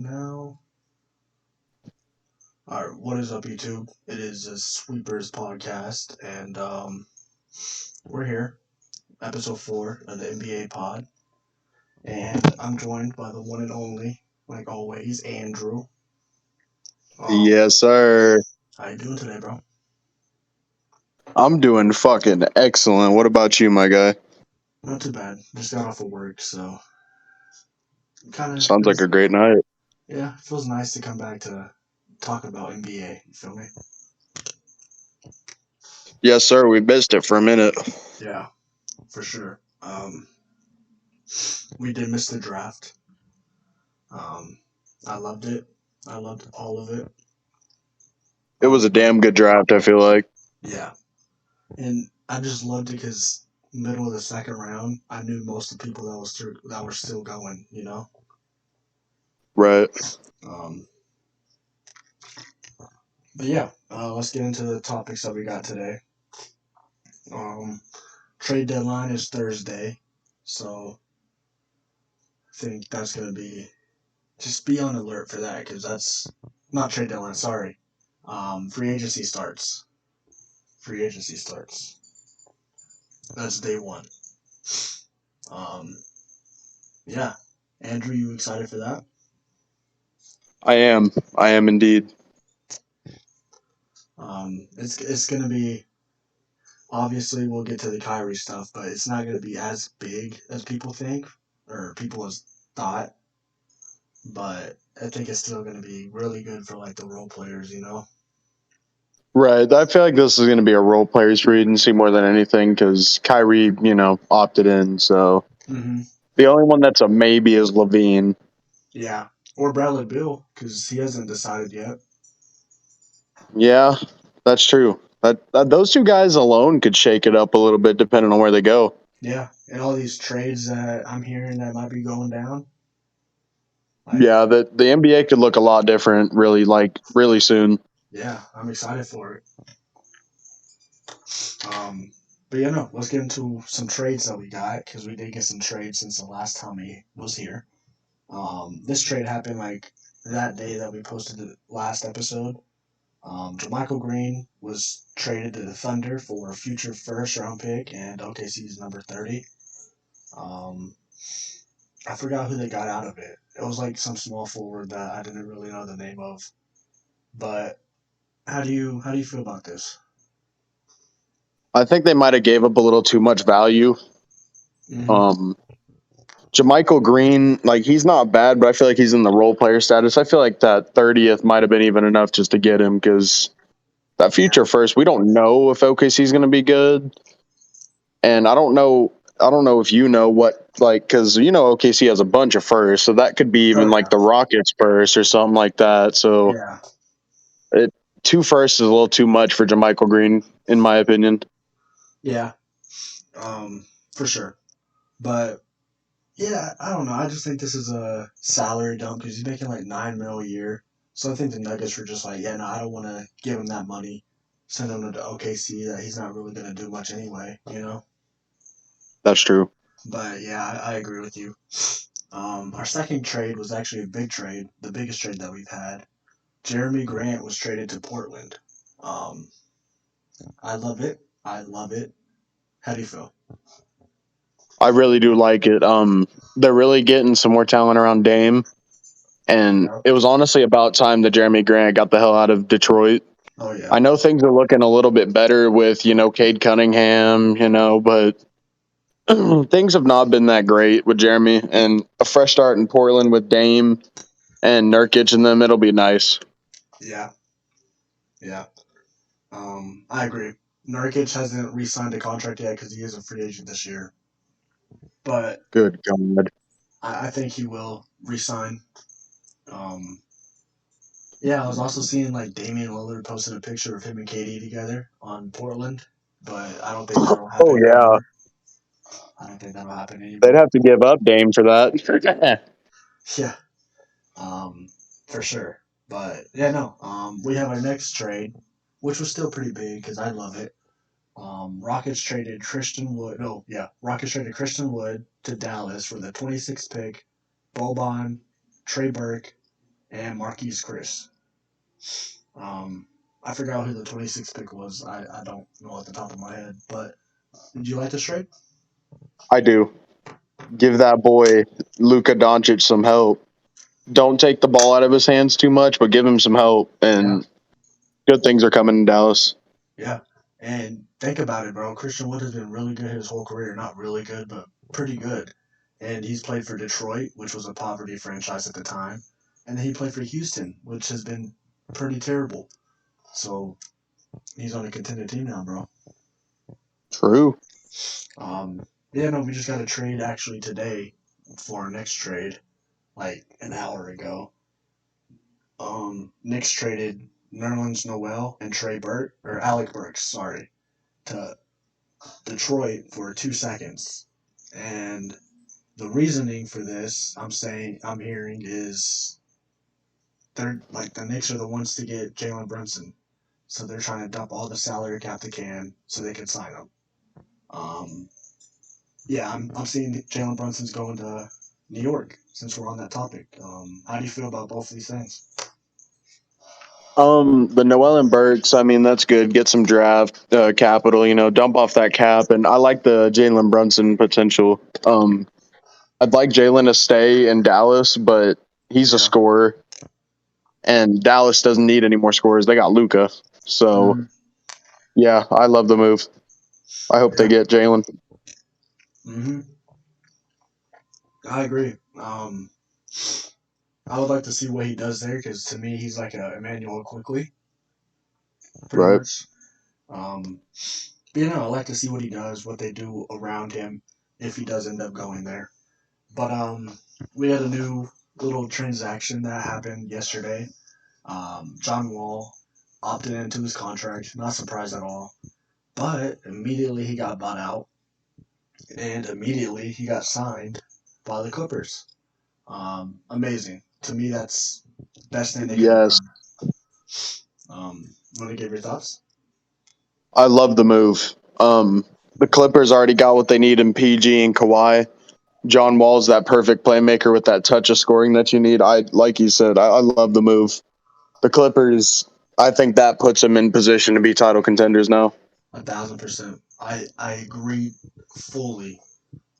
Now, all right, what is up, YouTube? It is a Sweepers podcast, and we're here, episode 4 of the NBA pod, and I'm joined by the one and only, like always, Andrew. Um, Yes, sir. how you doing today, bro? I'm doing fucking excellent. What about you, my guy? Not too bad. Just got off of work, so kind of Sounds like feels, a great night. yeah, it feels nice to come back to talk about NBA. You feel me? Yes, sir. We missed it for a minute. Yeah, for sure. We did miss the draft. Um, I loved it. I loved all of it. It was a But damn good draft, I feel like. yeah, and I just loved it because middle of the second round, I knew most of the people that were still going. Right. Um, but yeah, let's get into the topics that we got today. Um, Trade deadline is Thursday, so I think that's gonna be just be on alert for that because that's not trade deadline. Sorry, free agency starts. Free agency starts. That's day one. Um, yeah, Andrew, you excited for that? I am. I am indeed. It's gonna be obviously we'll get to the Kyrie stuff, but it's not gonna be as big as people think or people has thought. But I think it's still gonna be really good for like the role players. Right. I feel like this is going to be a role players free agency more than anything because Kyrie, opted in. So Mm-hmm. the only one that's a maybe is Levine. Yeah, or Bradley Beal because he hasn't decided yet. Yeah, that's true. Those two guys alone could shake it up a little bit depending on where they go. Yeah, and all these trades that I'm hearing that might be going down, like Yeah, the NBA could look a lot different really soon. yeah, I'm excited for it. But yeah, no, let's get into some trades that we got because we did get some trades since the last time he was here. This trade happened like that day that we posted the last episode. Jamichael Greene was traded to the Thunder for a future first round pick and OKC's number 30. Um, I forgot who they got out of it. It was like some small forward that I didn't really know the name of. But how do you feel about this? I think they might have gave up a little too much value. Mm-hmm. Um, Jamichael Greene, like he's not bad, but I feel like he's in the role player status. I feel like that 30th might have been even enough just to get him because that Yeah. future first, we don't know if OKC is going to be good, and I don't know. I don't know if you know what like because OKC has a bunch of firsts, so that could be Oh even like yeah. the Rockets first or something like that. So Yeah. it two firsts is a little too much for Jamichael Greene, in my opinion. Yeah. For sure. But yeah, I don't know. I just think this is a salary dump because he's making like 9 mil a year. So I think the Nuggets were just like, yeah, no, I don't want to give him that money. Send him to OKC that he's not really gonna do much anyway. That's true. But yeah, I agree with you. Our second trade was actually a big trade, the biggest trade that we've had. Jeremy Grant was traded to Portland. Um, I love it. I love it. How do you feel? I really do like it. They're really getting some more talent around Dame. And Yep. it was honestly about time that Jeremy Grant got the hell out of Detroit. Oh yeah. I know things are looking a little bit better with, Cade Cunningham, but things have not been that great with Jeremy. And a fresh start in Portland with Dame and Nurkic in them, it'll be nice. Yeah. Yeah. I agree. Nurkic hasn't re-signed a contract yet because he is a free agent this year, but Good God. I think he will re-sign. Um, yeah, I was also seeing like Damian Lillard posted a picture of him and KD together on Portland, but I don't think that'll Oh, happen yeah. anymore. I don't think that'll happen They'd anymore. have to give up Dame for that. Yeah, um, for sure. But yeah, no. We have our next trade, which was still pretty big because I love it. Rockets traded Christian Wood. No, yeah, Rockets traded Christian Wood to Dallas for the 26th pick, Boban, Trey Burke, and Marquise Chris. Um, I forgot who the 26th pick was. I don't know at the top of my head, but did you like this trade? I do. Give that boy Luka Doncic some help. Don't take the ball out of his hands too much, but give him some help, Yeah. and good things are coming in Dallas. Yeah. And think about it, bro. Christian Wood has been really good his whole career. Not really good, but pretty good. And he's played for Detroit, which was a poverty franchise at the time. And then he played for Houston, which has been pretty terrible. So he's on a contender team now, bro. True. Yeah, no, we just got a trade actually today for our next trade, like an hour ago. Knicks traded Nerlens Noel and Trey Burt, or Alec Burks, sorry, to Detroit for 2 seconds. And the reasoning for this, I'm hearing is they're like the Knicks are the ones to get Jalen Brunson, so they're trying to dump all the salary cap they can so they can sign him. Um, yeah, I'm seeing Jalen Brunson's going to New York since we're on that topic. How do you feel about both of these things? The Noel and Burks, I mean, that's good. Get some draft capital, dump off that cap. And I like the Jalen Brunson potential. I'd like Jalen to stay in Dallas, but he's a Yeah. scorer, and Dallas doesn't need any more scorers. They got Luka. So, Mm-hmm. yeah, I love the move. I hope they Yeah. get Jalen. Mm-hmm. I agree. I would like to see what he does there because to me he's like a Emmanuel quickly, pretty Right. much. Um, but I like to see what he does, what they do around him if he does end up going there. But we had a new little transaction that happened yesterday. John Wall opted into his contract, not surprised at all. But immediately he got bought out, and immediately he got signed by the Clippers. Amazing. To me, that's the best thing they could have Yes. done. Want to give your thoughts? I love the move. The Clippers already got what they need in PG and Kawhi. John Wall's that perfect playmaker with that touch of scoring that you need. Like you said, I love the move. The Clippers, I think that puts them in position to be title contenders now. 1,000%. I agree fully.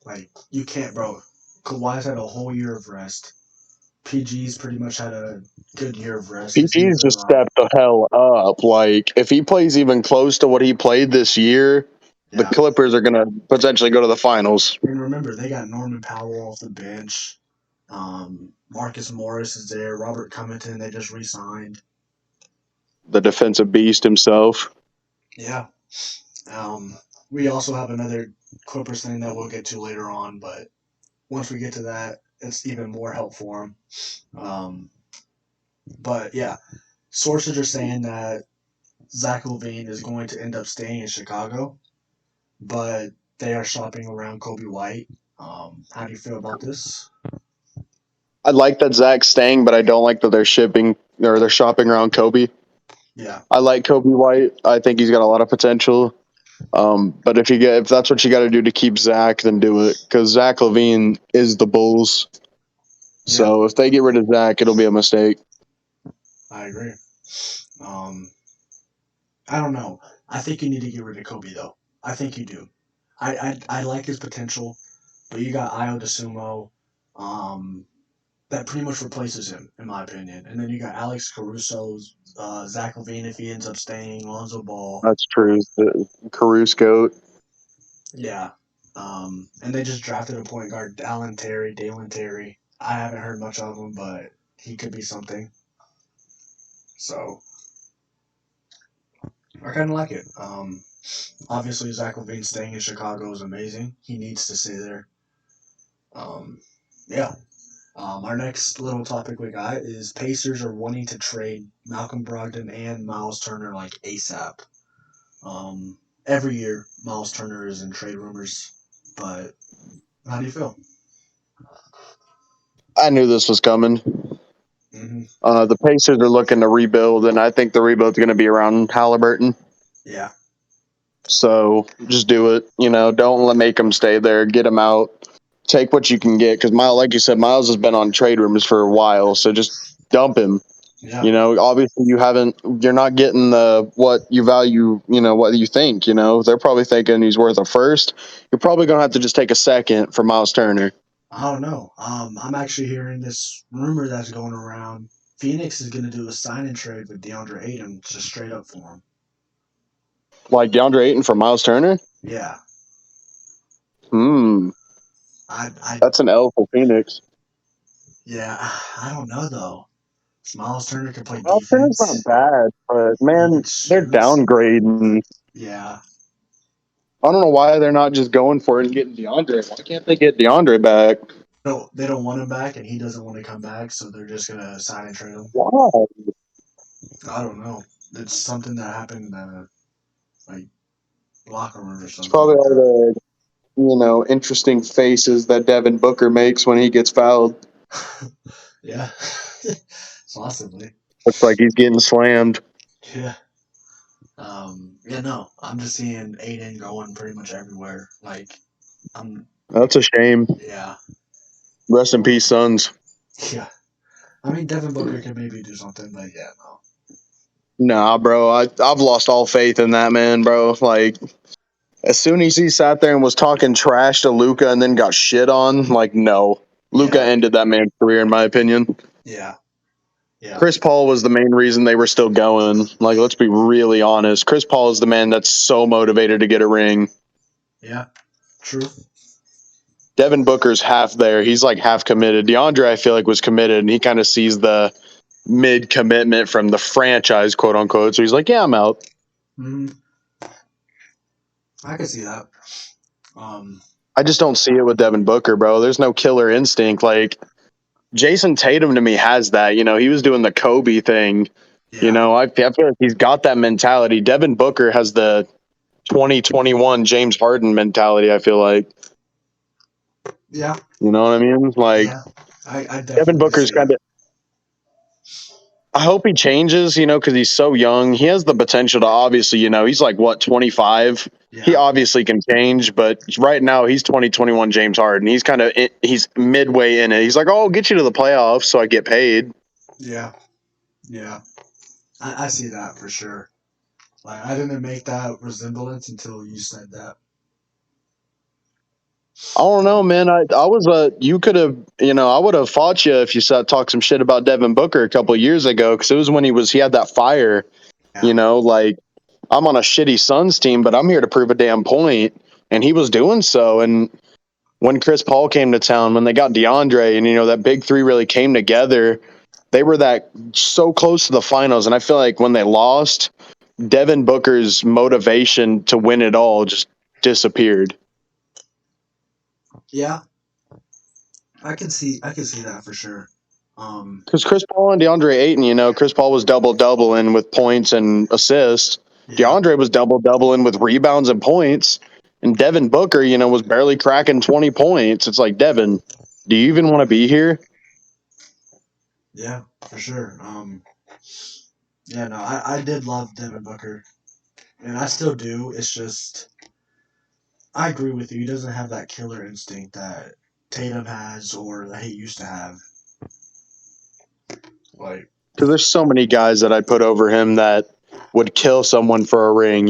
Like you can't, bro. Kawhi's had a whole year of rest. PG's pretty much had a good year of rest. His knees PG's are just alive. stepped the hell up. Like, if he plays even close to what he played this year, the Yeah. Clippers are going to potentially go to the finals. And remember, they got Norman Powell off the bench. Marcus Morris is there. Robert Covington, they just re signed. The defensive beast himself. Yeah. Um, we also have another Clippers thing that we'll get to later on, but once we get to that, it's even more help for him. Um, but yeah, sources are saying that Zach Levine is going to end up staying in Chicago, but they are shopping around Kobe White. How do you feel about this? I like that Zach's staying, but I don't like that they're shopping around Kobe. Yeah, I like Kobe White. I think he's got a lot of potential. But if that's what you got to do to keep Zach, then do it because Zach Levine is the Bulls. yeah, So if they get rid of Zach, it'll be a mistake. I agree. Um, I don't know. I think you need to get rid of Kobe though. I think you do. I like his potential, but you got Io DeSumo, um, that pretty much replaces him in my opinion. And then you got Alex Caruso, Zach Levine if he ends up staying, Lonzo Ball. That's true. The Caruso. Yeah. And they just drafted a point guard, Dalen Terry. I haven't heard much of him, but he could be something. So I kind of like it. Obviously, Zach Levine staying in Chicago is amazing. He needs to stay there. Um, yeah. Our next little topic we got is Pacers are wanting to trade Malcolm Brogdon and Miles Turner like ASAP. Every year, Miles Turner is in trade rumors, but how do you feel? I knew this was coming. Hmm. The Pacers are looking to rebuild, and I think the rebuild's going to be around Halliburton. Yeah. So just do it. Don't make him stay there. Get him out. Take what you can get because Miles, like you said, Miles has been on trade rumors for a while. So just dump him. Yeah. You know, obviously you're not getting the what you value, what you think, They're probably thinking he's worth a first. You're probably going to have to just take a second for Miles Turner. I don't know. I'm actually hearing this rumor that's going around. Phoenix is going to do a sign and trade with DeAndre Ayton just straight up for him. Like DeAndre Ayton for Miles Turner? Yeah. Hmm. I That's an L for Phoenix. yeah. I don't know though. Miles Turner can play Miles Turner's not defense. bad, but He man, can they're shoot. downgrading. Yeah. I don't know why they're not just going for it and getting DeAndre. Why can't they get DeAndre back? No, they don't want him back, and he doesn't want to come back, so they're just gonna sign and trade him. Why? I don't know. It's something that happened, like locker room or It's something probably like all that. interesting faces that Devin Booker makes when he gets fouled. Yeah, possibly. Looks like he's getting slammed. Yeah. Yeah. No, I'm just seeing Aiden going pretty much everywhere. Like, I'm. That's a shame. Yeah. Rest in peace, Um. Suns. Yeah. I mean, Devin Booker could maybe do something, but yeah, no. Nah, bro. I've lost all faith in that man, bro. Like, as soon as he sat there and was talking trash to Luca and then got shit on, like, no. Luca Yeah. ended that man's career, in my opinion. Yeah. Yeah. Chris Paul was the main reason they were still going. Like, let's be really honest. Chris Paul is the man that's so motivated to get a ring. Yeah. True. Devin Booker's half there. He's like half committed. DeAndre, I feel like, was committed, and he kind of sees the mid commitment from the franchise, quote unquote. So he's like, yeah, I'm out. Hmm. I can see that. Um. I just don't see it with Devin Booker, bro. There's no killer instinct. Like, Jason Tatum to me has that. He was doing the Kobe thing. Yeah. I feel like he's got that mentality. Devin Booker has the 2021 James Harden mentality, I feel like. Yeah. You know what I mean? Like, Yeah. I Devin definitely Booker's see it. kind of. I hope he changes, because he's so young. He has the potential to obviously, he's like, what, 25? He Yeah. obviously can change, but right now he's 2021 James Harden. He's midway in it. He's like, oh, I'll get you to the playoffs so I get paid. Yeah. Yeah. I see that for sure. Like, I didn't make that resemblance until you said that. I don't know, Um, man. I was you could have, I would have fought you if you talk some shit about Devin Booker a couple of years ago, because it was when he had that fire. yeah. Like, I'm on a shitty Suns team, but I'm here to prove a damn point, and he was doing so. And when Chris Paul came to town, when they got DeAndre, and that big three really came together, they were that so close to the finals. And I feel like when they lost, Devin Booker's motivation to win it all just disappeared. Yeah. I can see that for sure. Um, Because Chris Paul and DeAndre Ayton, Chris Paul was double doubling with points and assists. yeah. DeAndre was double doubling with rebounds and points. And Devin Booker, was barely cracking 20 points. It's like, Devin, do you even want to be here? Yeah, for sure. Yeah, no, I did love Devin Booker, and I still do. It's just I agree with you. He doesn't have that killer instinct that Tatum has or that he used to have. Like, Because there's so many guys that I'd put over him that would kill someone for a ring,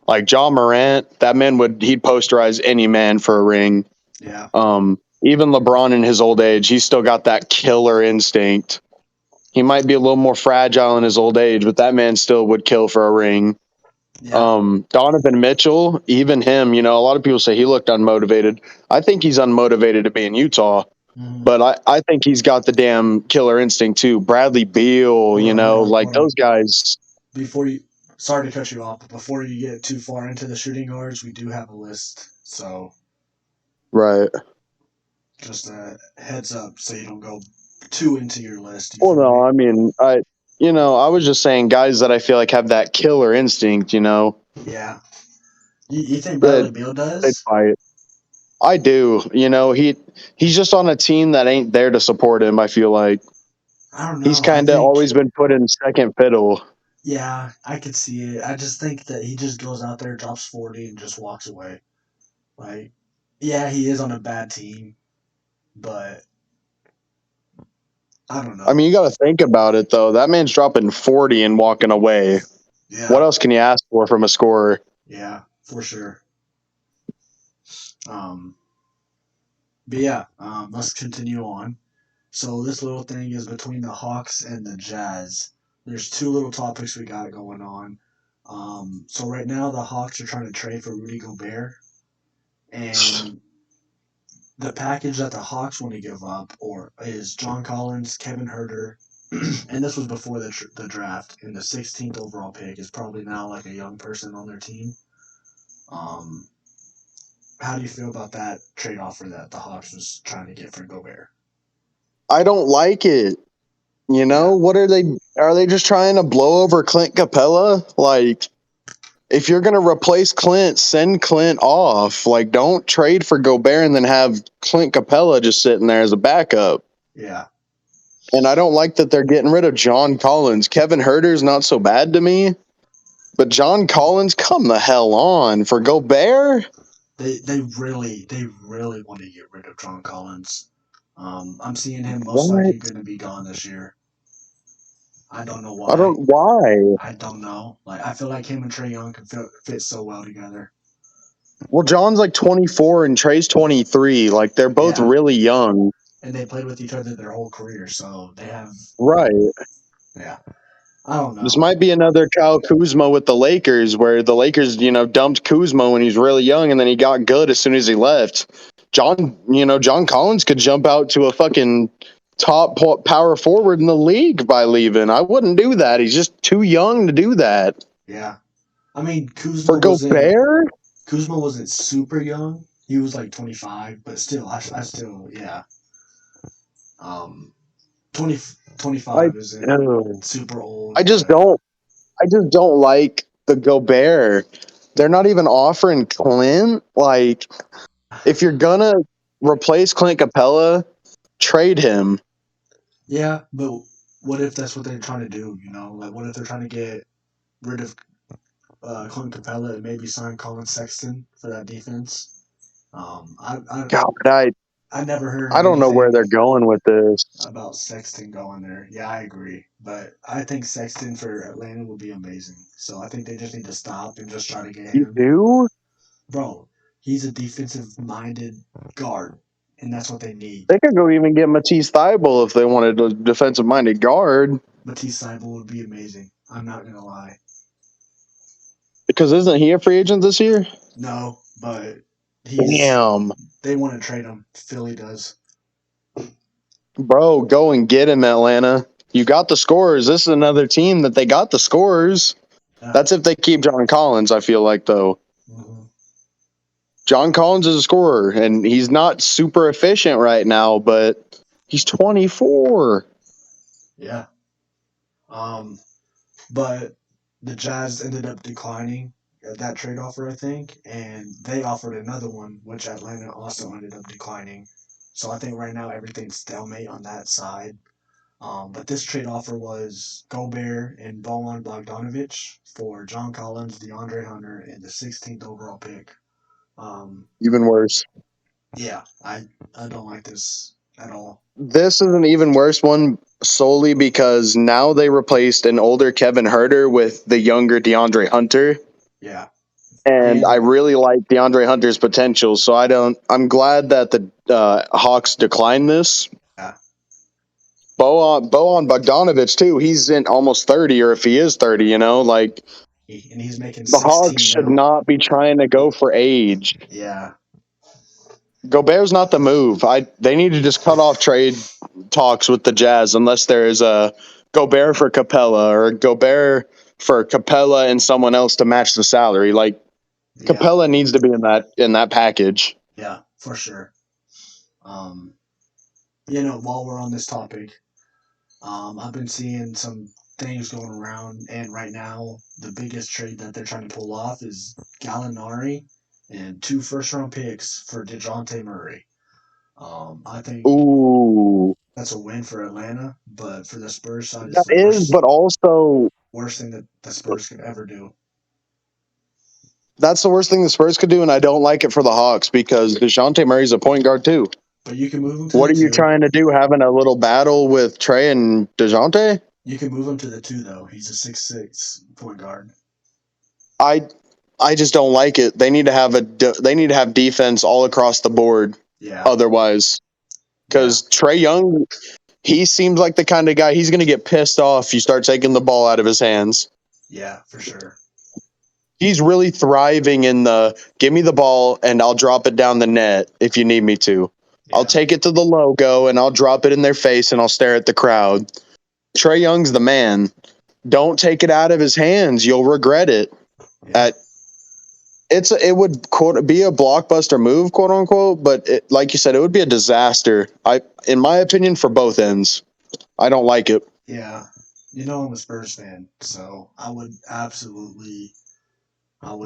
Like John Morant, that man he'd posterize any man for a ring. yeah, Even LeBron in his old age, he's still got that killer instinct. He might be a little more fragile in his old age, but that man still would kill for a ring. yeah, Donovan Mitchell, even him, a lot of people say he looked unmotivated. I think he's unmotivated to be in Utah, hmm but I think he's got the damn killer instinct too. Bradley Beal, like hold those on. guys. Before you, sorry to cut you off, but before you get too far into the shooting guards, we do have a list. So Right. just a heads up, so you don't go too into your list. You Well, feel no, me? I mean, I was just saying guys that I feel like have that killer instinct, Yeah. You think that Bradley Beal they does? fight. I do. He's just on a team that ain't there to support him, I feel like. I don't He's know. I kind of think, always been put in second fiddle. yeah, I could see it. I just think that he just goes out there, drops 40, and just walks away. Like, yeah, he is on a bad team, but I don't I know. mean, you got to think about it though. That man's dropping 40 and walking away. What Yeah, else can you ask for from a scorer? yeah, for sure. Um, but yeah, let's continue on. So this little thing is between the Hawks and the Jazz. There's two little topics we got going on. So right now the Hawks are trying to trade for Rudy Gobert, and the package that the Hawks want to give up or is John Collins, Kevin Herter, and this was before the draft, and the 16th overall pick is probably now like a young person on their team. Um, how do you feel about that trade offer that the Hawks was trying to get for Gobert? I don't like it. You know, Yeah, what are they? Are they just trying to blow over Clint Capella? Like, if you're going to replace Clint, send Clint off. Like, don't trade for Gobert and then have Clint Capella just sitting there as a backup. yeah. And I don't like that they're getting rid of John Collins. Kevin Herter's not so bad to me, but John Collins, come the hell on. For Gobert? They really want to get rid of John Collins. I'm seeing him most What? likely going to be gone this year. I don't know I why. don't, why? I don't know. Like I feel like him and Trey Young can fit so well together. Well, John's like 24 and Trey's 23. Like, they're both Yeah, really young. and they played with each other their whole career, so they have. Right. Yeah, I don't This know. might be another Kyle Kuzma with the Lakers, where the Lakers, dumped Kuzma when he was really young, and then he got good as soon as he left. John Collins could jump out to a fucking top power forward in the league by leaving. I wouldn't do that. He's just too young to do that. Yeah, I mean For Gobert, Kuzma wasn't super young. He was like 25, but still, I still yeah. Um, 20, I, 25 isn't oh, super I old, just but don't. I just don't like the Gobert. They're not even offering Clint. Like, if you're gonna replace Clint Capella, trade him. yeah, but what if that's what they're trying to do? Like what if they're trying to get rid of Clint Capella and maybe sign Colin Sexton for that defense? God, I never heard I don't know where they're anything going with this. about Sexton going there. Yeah, I agree, but I think Sexton for Atlanta would be amazing. So I think they just need to stop and just try to get You him, do? bro. He's a defensive minded guard, and that's what they need. They could go even get Matisse Thybulle if they wanted a defensive minded guard. Matisse Thybulle would be amazing. I'm not gonna lie. Because isn't he a free agent this year? No, but he's Damn. they want to trade him. Philly does. Bro, go and get him, Atlanta. You got the scores. This is another team that they got the scores. Yeah. That's if they keep John Collins, I feel like, though. Hmm. John Collins is a scorer, and he's not super efficient right now, but he's 24. Yeah. Um, but the Jazz ended up declining that trade offer, I think, and they offered another one, which Atlanta also ended up declining. So I think right now everything's stalemate on that side. But this trade offer was Gobert and Bojan Bogdanovic for John Collins, DeAndre Hunter, and the 16th overall pick. Um, Even worse. yeah, I don't like this at all. This is an even worse one solely because now they replaced an older Kevin Herter with the younger DeAndre Hunter. Yeah, And I and really like DeAndre Hunter's potential. So I'm glad that the Hawks declined this. yeah, Bojan Bogdanovic, too. He's in almost 30, or if he is 30, like and he's making the Hawks 16 should mil. not be trying to go for age. Yeah, Gobert's not the move. They need to just cut off trade talks with the Jazz unless there's a Gobert for Capella or Gobert for Capella and someone else to match the salary. Like yeah, Capella needs to be in that package. yeah, for sure. Um, while we're on this topic, I've been seeing some things going around, and right now the biggest trade that they're trying to pull off is Gallinari and two first-round picks for Dejounte Murray. I think Ooh, that's a win for Atlanta, but for the Spurs side, it's that the is, worst but also worst thing that the Spurs could ever do. that's the worst thing the Spurs could do, and I don't like it for the Hawks because DeJounte Murray's a point guard too. But you can move him to What the are you 2. trying to do? Having a little battle with Trey and DeJounte? You can move him to the 2 though. He's a 6'6" point guard. I just don't like it. They need to have they need to have defense all across the board. Yeah. Otherwise, because Trae Young, he seems like the kind of guy he's going to get pissed off if you start taking the ball out of his hands. Yeah, for sure. He's really thriving in the give me the ball and I'll drop it down the net if you need me to. Yeah. I'll take it to the logo and I'll drop it in their face and I'll stare at the crowd. Trae Young's the man. Don't take it out of his hands. You'll regret it. Yeah. It would quote be a blockbuster move, quote unquote, but like you said, it would be a disaster. In my opinion, for both ends, I don't like it. Yeah, I'm a Spurs fan, so I would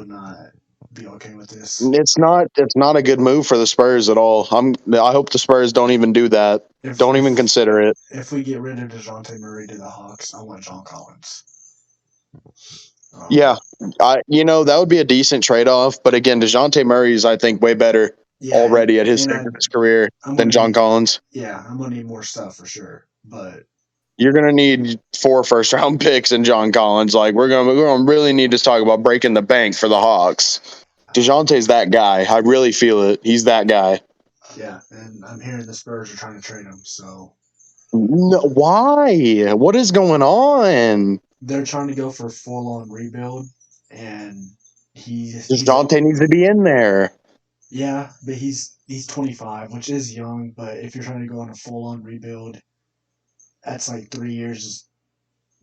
not be okay with this. It's not a good move for the Spurs at all. I hope the Spurs don't even do that. Don't even consider it. If we get rid of DeJounte Murray to the Hawks, I want John Collins. Yeah, that would be a decent trade-off. But again, DeJounte Murray is, I think, way better already at his stage of his career than John Collins. Yeah, I'm going to need more stuff for sure. But you're going to need 4 first-round picks and John Collins. Like, we're going to really need to talk about breaking the bank for the Hawks. DeJounte's that guy. I really feel it. He's that guy. Yeah, and I'm hearing the Spurs are trying to trade him, so. No, why? What is going on? They're trying to go for full-on rebuild, and DeJounte needs to be in there. Yeah, but he's 25, which is young, but if you're trying to go on a full-on rebuild, that's like 3 years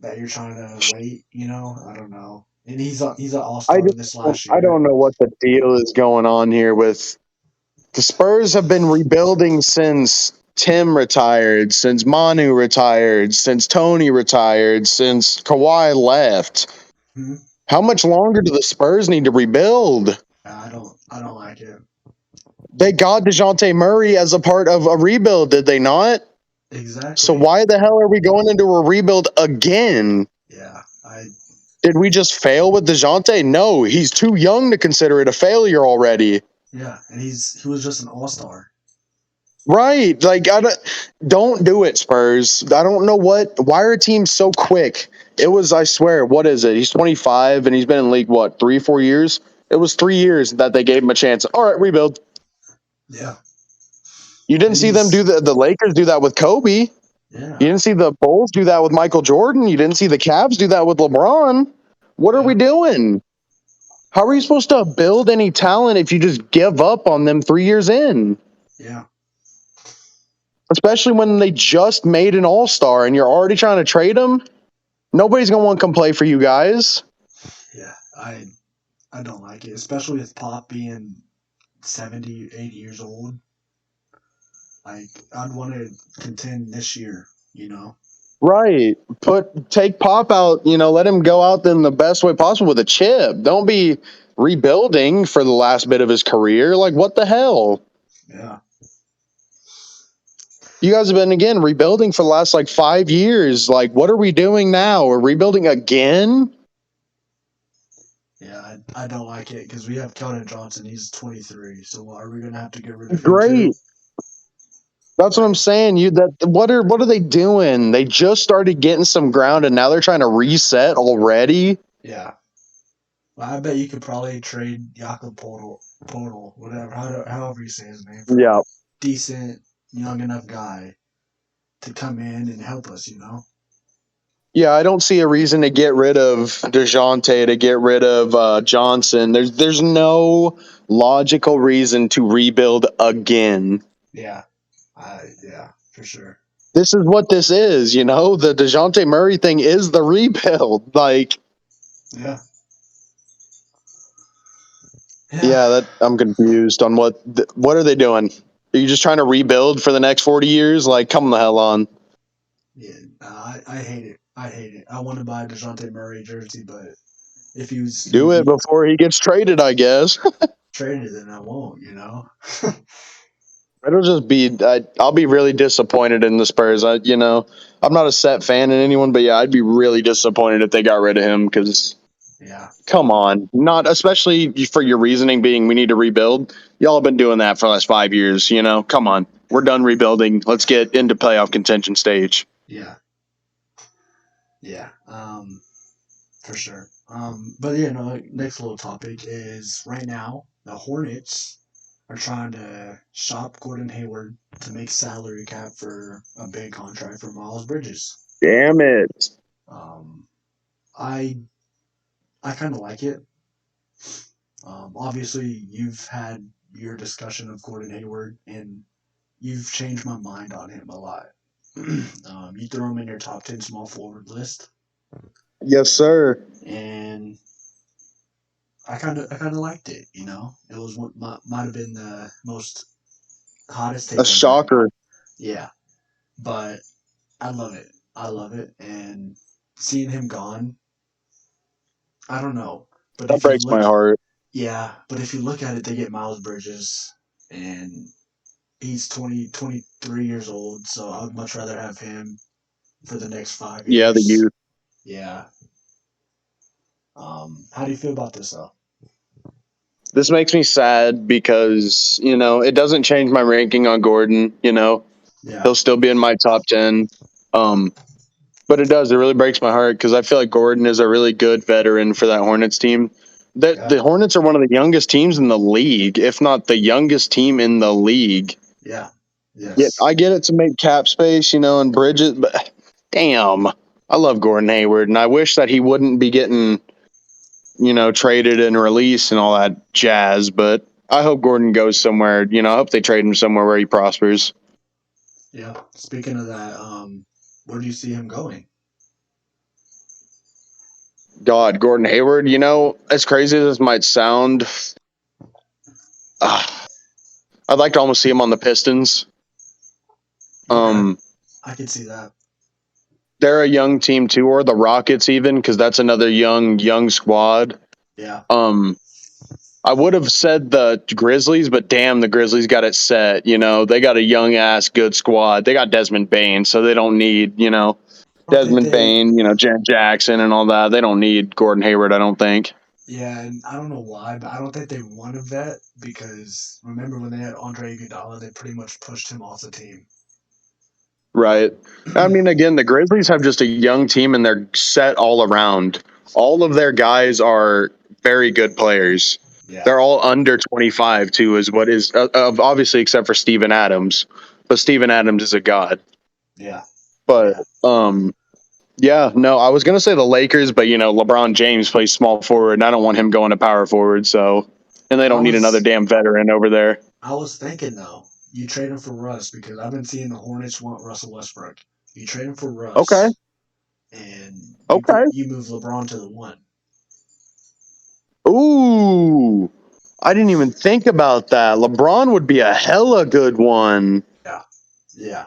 that you're trying to wait, I don't know. And he's an all-star this last year. I don't know what the deal is going on here with the Spurs have been rebuilding since Tim retired, since Manu retired, since Tony retired, since Kawhi left. Mm-hmm. How much longer do the Spurs need to rebuild? I don't like it. They got DeJounte Murray as a part of a rebuild, did they not? Exactly. So why the hell are we going into a rebuild again? Yeah, Did we just fail with DeJounte? No, he's too young to consider it a failure already. Yeah, and he was just an all-star. Right. Like, don't do it, Spurs. I don't know why are teams so quick? It was, I swear, what is it? He's 25 and he's been in the league, 3-4 years? It was 3 years that they gave him a chance. All right, rebuild. Yeah. You didn't see them do the Lakers do that with Kobe. Yeah. You didn't see the Bulls do that with Michael Jordan. You didn't see the Cavs do that with LeBron. What are we doing? How are you supposed to build any talent if you just give up on them 3 years in? Yeah. Especially when they just made an all-star and you're already trying to trade them. Nobody's going to want to come play for you guys. Yeah, I don't like it, especially with Pop being 70, 80 years old. Like, I'd want to contend this year, Right. Take Pop out, let him go out in the best way possible with a chip. Don't be rebuilding for the last bit of his career. Like, what the hell? Yeah. You guys have been, again, rebuilding for the last, 5 years. Like, what are we doing now? We're rebuilding again? Yeah, I don't like it because we have Keldon Johnson. He's 23. So are we going to have to get rid of him Great. too? That's what I'm saying. What are they doing? They just started getting some ground and now they're trying to reset already. Yeah. Well, I bet you could probably trade Jakob Portal, whatever, however you say his name. Yeah. Decent, young enough guy to come in and help us, Yeah, I don't see a reason to get rid of DeJounte, to get rid of Johnson. There's no logical reason to rebuild again. Yeah. Yeah, for sure. This is what this is, The DeJounte Murray thing is the rebuild. Yeah. Yeah, I'm confused on what are they doing? Are you just trying to rebuild for the next 40 years? Come the hell on. Yeah, I hate it. I hate it. I want to buy a DeJounte Murray jersey, but if he was do it before he gets traded, I guess. Traded, then I won't. It'll just be. I'll be really disappointed in the Spurs. I'm not a set fan in anyone, but yeah, I'd be really disappointed if they got rid of him because. Yeah. Come on, not especially for your reasoning being we need to rebuild. Y'all have been doing that for the last 5 years. Come on. we're done rebuilding. Let's get into playoff contention stage. Yeah. Yeah. For sure. But yeah, no. Next little topic is right now the Hornets are trying to shop Gordon Hayward to make salary cap for a big contract for Miles Bridges. Damn it. Um, I I kind of like it. Obviously, you've had your discussion of Gordon Hayward, and you've changed my mind on him a lot. You throw him in your top 10 small forward list, Yes, sir. and I kind of liked it. You know, it was what might have been the most hottest A take I've heard. shocker. Yeah, but I love it. I love it, and seeing him gone, I don't know. But That if you breaks my look, heart. yeah, but if you look at it, they get Miles Bridges, and he's 23 years old, so I would much rather have him for the next five Yeah, the years. youth. Yeah. How do you feel about this though? This makes me sad because, it doesn't change my ranking on Gordon. Yeah. He'll still be in my top 10. Um, but it does. It really breaks my heart because I feel like Gordon is a really good veteran for that Hornets team. The Yeah. Hornets are one of the youngest teams in the league, if not the youngest team in the league. Yeah. Yeah, Yes. I get it to make cap space, and Bridges, but damn, I love Gordon Hayward, and I wish that he wouldn't be getting, traded and released and all that jazz. But I hope Gordon goes somewhere. I hope they trade him somewhere where he prospers. Yeah. Speaking of that, where do you see him going? God, Gordon Hayward, as crazy as this might sound, uh, I'd like to almost see him on the Pistons. Okay. Um, I could see that. they're a young team too, or the Rockets even, because that's another young squad. Yeah. Um, I would have said the Grizzlies, but damn, the Grizzlies got it set. They got a young ass good squad. They got Desmond Bain, so they don't need I don't think Desmond they Bain, Jan Jackson, and all that. They don't need Gordon Hayward. I don't think. Yeah, and I don't know why, but I don't think they want a vet because remember when they had Andre Iguodala, they pretty much pushed him off the team. Right. I mean, again, the Grizzlies have just a young team and they're set all around. All of their guys are very good players. Yeah. They're all under 25 too, is what is obviously except for Steven Adams. But Steven Adams is a god. Yeah. But Yeah. yeah, no, I was gonna say the Lakers, but LeBron James plays small forward, and I don't want him going to power forward. So, and they I don't need another was damn veteran over there. I was thinking though, you trade him for Russ because I've been seeing the Hornets want Russell Westbrook. You trade him for Okay, Russ, and okay. you move LeBron to the one. Ooh, I didn't even think about that. LeBron would be a hella good one. Yeah. Yeah.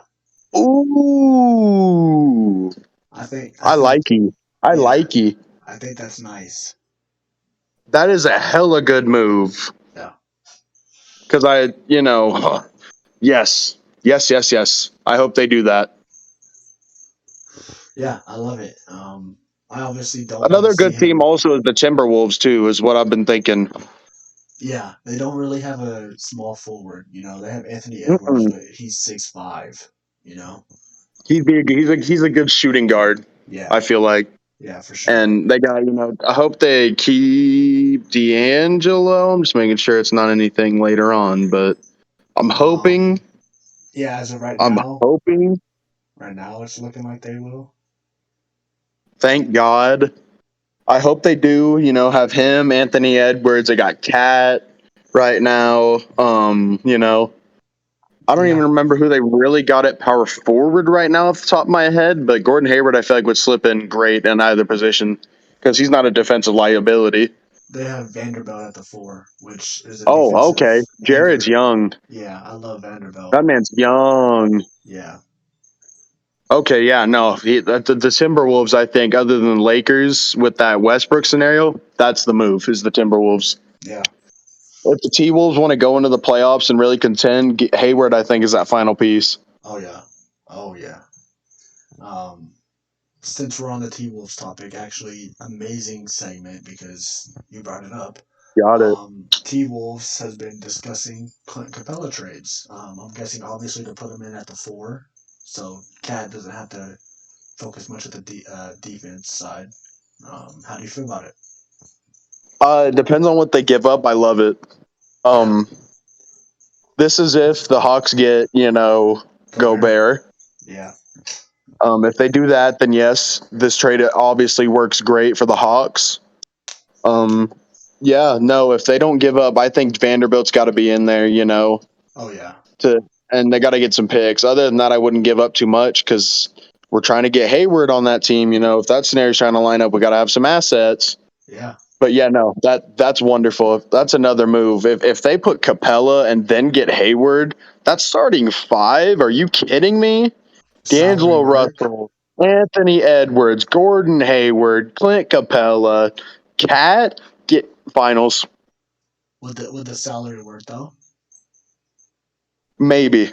Ooh, I I think like you. I yeah. like you. I think that's nice. That is a hella good move. Yeah. Because yes, yes, yes, yes. I hope they do that. Yeah, I love it. I obviously don't want to Another see good team him. also is the Timberwolves too, is what I've been thinking. Yeah, they don't really have a small forward. You know, they have Anthony Edwards, Mm-mm. but he's 6'5". You know. He's a good shooting guard. Yeah. I feel like, Yeah, for sure. and they got I hope they keep D'Angelo. I'm just making sure it's not anything later on, but I'm hoping. Um. Yeah, as of I'm hoping. right now it's looking like they will. Thank God. I hope they do. Have him, Anthony Edwards. They got Cat right now. I don't even Yeah, remember who they really got at power forward right now off the top of my head, but Gordon Hayward, I feel like would slip in great in either position because he's not a defensive liability. they have Vanderbilt at the four, which is a Oh, defensive okay. Jared's anchor. young. Yeah, I love Vanderbilt. That man's young. Yeah, Okay, yeah, no. The Timberwolves, I think, other than the Lakers with that Westbrook scenario, that's the move, is the Timberwolves. yeah. If the T Wolves want to go into the playoffs and really contend, Hayward, I think, is that final piece. Oh yeah, oh yeah. Um, since we're on the T Wolves topic, actually, amazing segment because you brought it up. Got it. T Wolves has been discussing Clint Capella trades. I'm guessing obviously to put him in at the 4, so Cat doesn't have to focus much at the defense side. How do you feel about it? It depends on what they give up. I love it. Yeah, This is if the Hawks get, Gobert. Gobert. Yeah, If they do that, then yes, this trade obviously works great for the Hawks. Um, yeah, no, if they don't give up, I think Vanderbilt's got to be in there, oh yeah, to and they got to get some picks. Other than that, I wouldn't give up too much because we're trying to get Hayward on that team. If that scenario's trying to line up, we got to have some assets. yeah. But yeah, no, that's wonderful. That's another move. If they put Capella and then get Hayward, that's starting 5. Are you kidding me? Salary D'Angelo work Russell, Anthony Edwards, Gordon Hayward, Clint Capella, Cat get finals. with the salary work though. Maybe.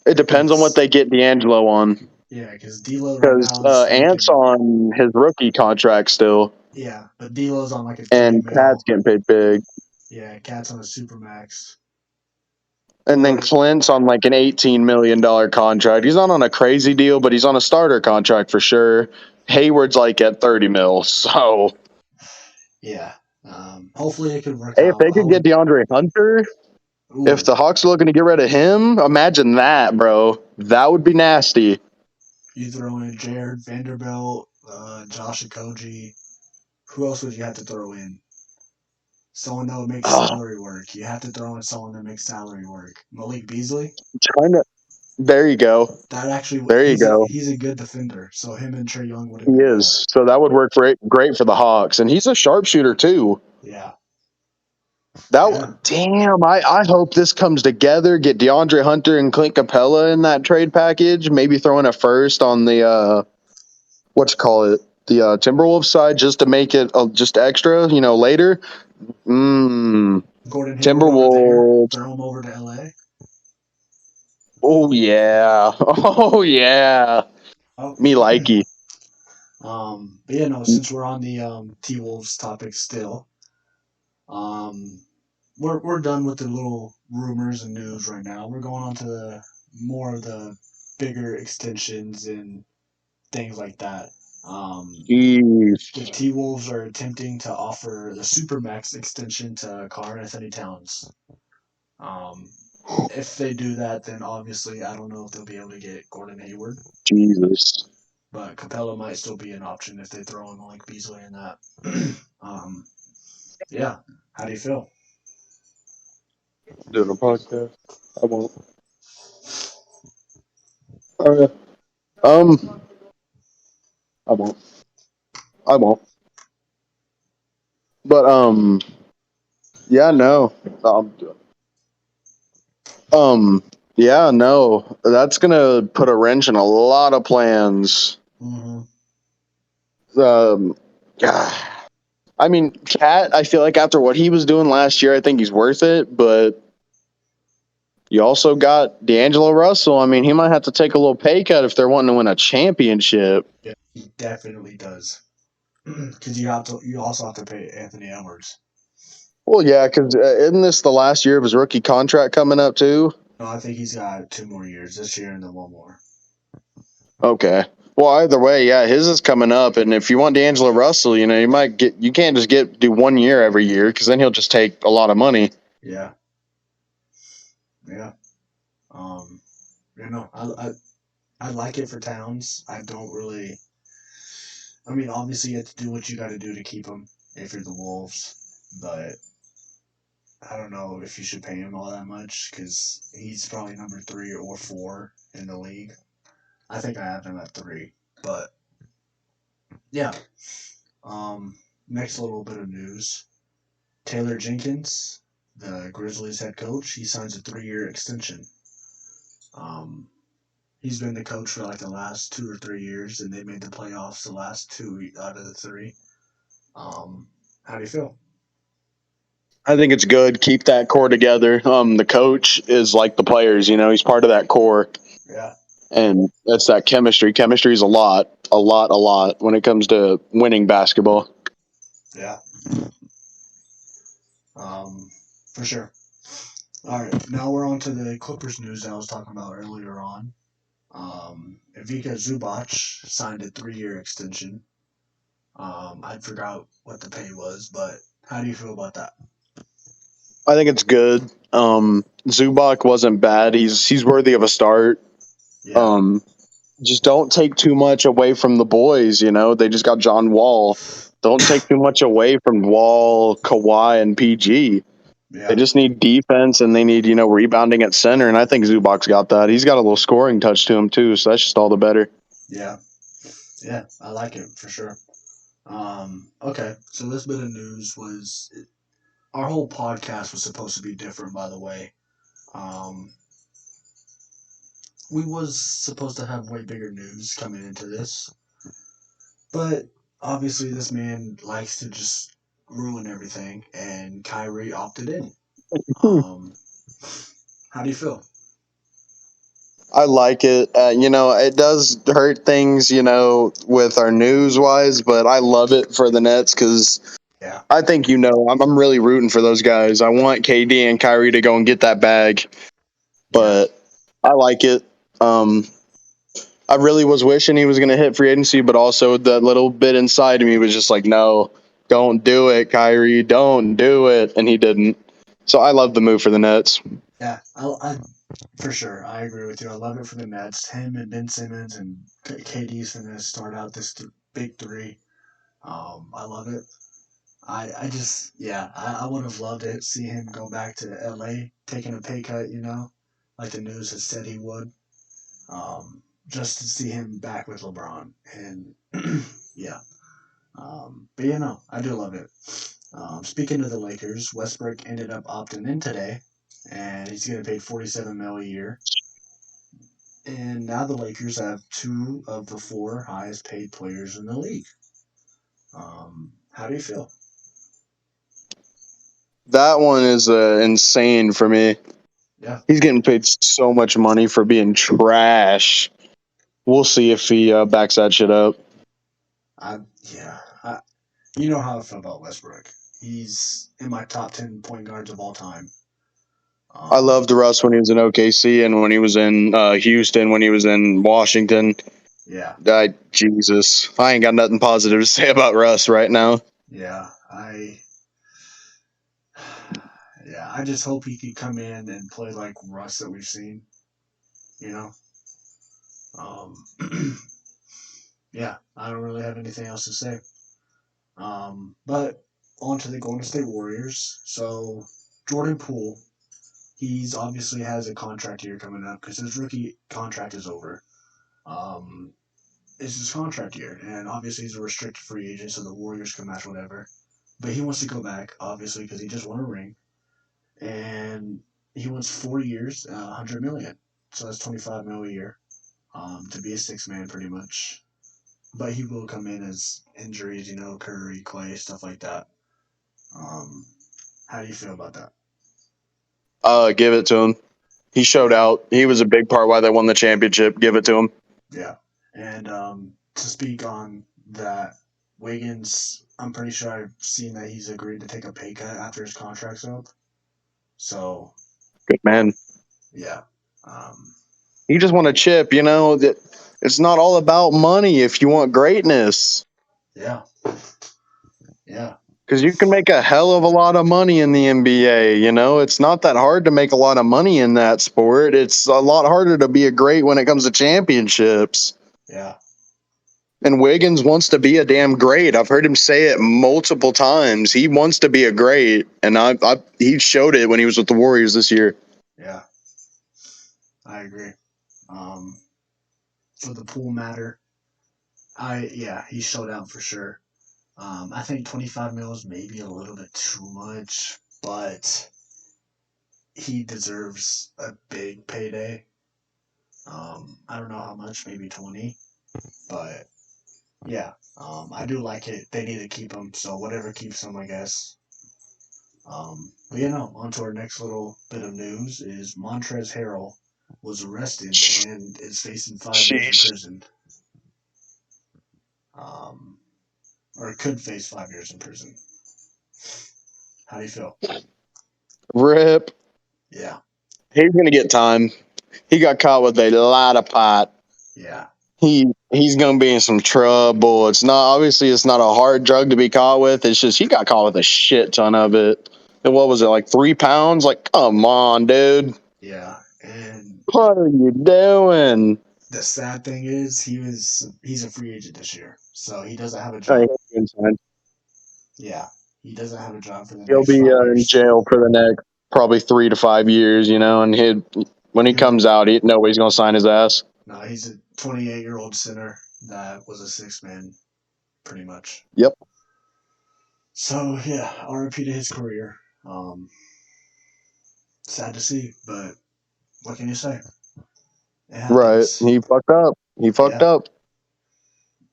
It depends on what Cause they get D'Angelo on. yeah, because D'Lo right Because now is Ant's making on his rookie contract still, yeah, but D'Lo's on like a 3 and Cat's mil. getting paid big. Yeah, Cat's on a super max. And then But Clint's on like an $18 million contract. He's not on a crazy deal, but he's on a starter contract for sure. Hayward's like at 30 mil. So yeah, hopefully it could work hey, if out. they could get DeAndre Hunter, if Ooh, the Hawks are looking to get rid of him, imagine that, bro. That would be nasty. you throw in Jared Vanderbilt, Josh Okogie. Who else would you have to throw in? Someone that would make Oh, salary work. You have to throw in someone that makes salary work. Malik Beasley. trying to. There you go. That actually, There you go. he's a good defender. So him and Trey Young He wouldn't be bad. is. So that would work great for the Hawks. And he's a sharpshooter too. Yeah, yeah. Damn, I hope this comes together. Get DeAndre Hunter and Clint Capella in that trade package. Maybe throw in a first on the what you call it, the Timberwolves side, just to make it just extra. Later. Mm, Gordon Hayward over there. Timberwolves. Throw him over to LA. Oh yeah. Oh yeah. Oh. Me likey. But yeah, no. Since we're on the T Wolves topic still, um, we're done with the little rumors and news right now. We're going on to the more of the bigger extensions and things like that. Jeez. The T Wolves are attempting to offer the Supermax extension to Karl Anthony Towns. Um, if they do that, then obviously I don't know if they'll be able to get Gordon Hayward, Jesus. but Capella might still be an option if they throw in like Beasley and that. um, yeah, how do you feel? Doing a podcast. I won't. Oh yeah. Um. I won't. I won't. But yeah, no. Um, um, yeah, no. That's gonna put a wrench in a lot of plans. Mm-hmm. Um, I mean, Cat. I feel like after what he was doing last year, I think he's worth it. But you also got D'Angelo Russell. I mean, he might have to take a little pay cut if they're wanting to win a championship. Yeah, he definitely does. Because you also have to pay Anthony Edwards. Well, yeah, because isn't this the last year of his rookie contract coming up too? No, I think he's got 2 more years this year and then one more. Okay. Well, either way, yeah, his is coming up, and if you want D'Angelo Russell, you can't just do 1 year every year because then he'll just take a lot of money. Yeah, yeah. Um, I like it for Towns. I don't really. I mean, obviously you have to do what you got to do to keep him if you're the Wolves, but I don't know if you should pay him all that much because he's probably number 3 or 4 in the league. I think I have him at 3, but yeah. Um, next little bit of news: Taylor Jenkins, the Grizzlies head coach, he signs a 3-year extension. Um, he's been the coach for like the last 2 or 3 years, and they made the playoffs the last 2 out of the 3. How do you feel? I think it's good. Keep that core together. The coach is like the players, he's part of that core, Yeah, and that's that chemistry. Chemistry is a lot when it comes to winning basketball. yeah. For sure. All right, now we're on to the Clippers news that I was talking about earlier on. Ivica Zubac signed a 3-year extension. I forgot what the pay was, but how do you feel about that? I think it's good. Zubac wasn't bad. He's worthy of a start. Yeah, Um, just don't take too much away from the boys. They just got John Wall. Don't take too much away from Wall, Kawhi, and PG. They yeah, just need defense and they need rebounding at center. And I think Zubac's got that. He's got a little scoring touch to him too. So that's just all the better. yeah, yeah. I like it for sure. Okay, so this bit of news was our whole podcast was supposed to be different, by the way. Um, we was supposed to have way bigger news coming into this, but obviously this man likes to just ruin everything, and Kyrie opted in. Um, how do you feel? I like it. It does hurt things, with our news wise, but I love it for the Nets because Yeah, I think I'm really rooting for those guys. I want KD and Kyrie to go and get that bag, yeah, but I like it. Um, I really was wishing he was going to hit free agency, but also that little bit inside of me was just like, no, don't do it, Kyrie, don't do it, and he didn't. So I love the move for the Nets. yeah. I for sure, I agree with you. I love it for the Nets. Him and Ben Simmons and KD's gonna start out this big three. I love it. I just, yeah, I would have loved to see him go back to LA, taking a pay cut, like the news has said he would. Just to see him back with LeBron. And yeah. But I do love it. Speaking of the Lakers, Westbrook ended up opting in today, and he's getting paid 47 mil a year. And now the Lakers have two of the four highest paid players in the league. How do you feel? That one is insane for me. Yeah, He's getting paid so much money for being trash. We'll see if he backs that shit up. I yeah, you know how I feel about Westbrook. He's in my top 10 point guards of all time. I Um, loved Russ when he was in OKC and when he was in Houston, when he was in Washington. yeah, Jesus, I ain't got nothing positive to say about Russ right now. yeah, yeah. I just hope he could come in and play like Russ that we've seen. You know, um, yeah. I don't really have anything else to say. But on to the Golden State Warriors. So Jordan Poole, he's obviously has a contract year coming up because his rookie contract is over. Um, it's his contract year, and obviously he's a restricted free agent, so the Warriors can match whatever. But he wants to go back, obviously, because he just won a ring, and he wants 4 years, 100 million. So that's 25 mil a year, to be a six man, pretty much. But he will come in as injuries, Curry, Clay, stuff like that. Um, how do you feel about that? Give it to him. He showed Yeah, out. He was a big part why they won the championship. Give it to him. yeah. And to speak on that, Wiggins, I'm pretty sure I've seen that he's agreed to take a pay cut after his contract's up. So Good man. yeah, um, He just want a chip. That it's not all about money if you want greatness. yeah, yeah, Because you can make a hell of a lot of money in the NBA. It's not that hard to make a lot of money in that sport. It's a lot harder to be a great when it comes to championships. yeah, And Wiggins wants to be a damn great. I've heard him say it multiple times. He wants to be a great, and he showed it when he was with the Warriors this year. yeah. I agree. Um, for the pool matter, yeah, he showed out for sure. I think 25 mils maybe a little bit too much, but he deserves a big payday. I don't know how much, maybe 20, but yeah, I do like it. They need to keep him, so whatever keeps him, I guess. But on to our next little bit of news is Montrezl Harrell was arrested and is facing 5 years in Sheesh. prison. Um, or could face 5 years in prison. How do you feel? Rip. Yeah, He's gonna get time. He got caught with a lot of pot. yeah, He's gonna be in some trouble. It's not a hard drug to be caught with. It's just he got caught with a shit ton of it. And what was it, like 3 pounds? Like, come on, dude. yeah. And What are you doing? the sad thing is, he's a free agent this year, so he doesn't have a Oh, job. he'll be inside. Yeah, he doesn't have a job for the He'll next be 5 years. in jail for the next probably 3 to 5 years, and when he He'll comes out, nobody's gonna sign his ass. no, he's a 28-year-old center that was a six man, pretty much. Yep. So yeah, RIP to his career. Sad to see, but what can you say? It Right. happens. He fucked up. He fucked Yeah, up.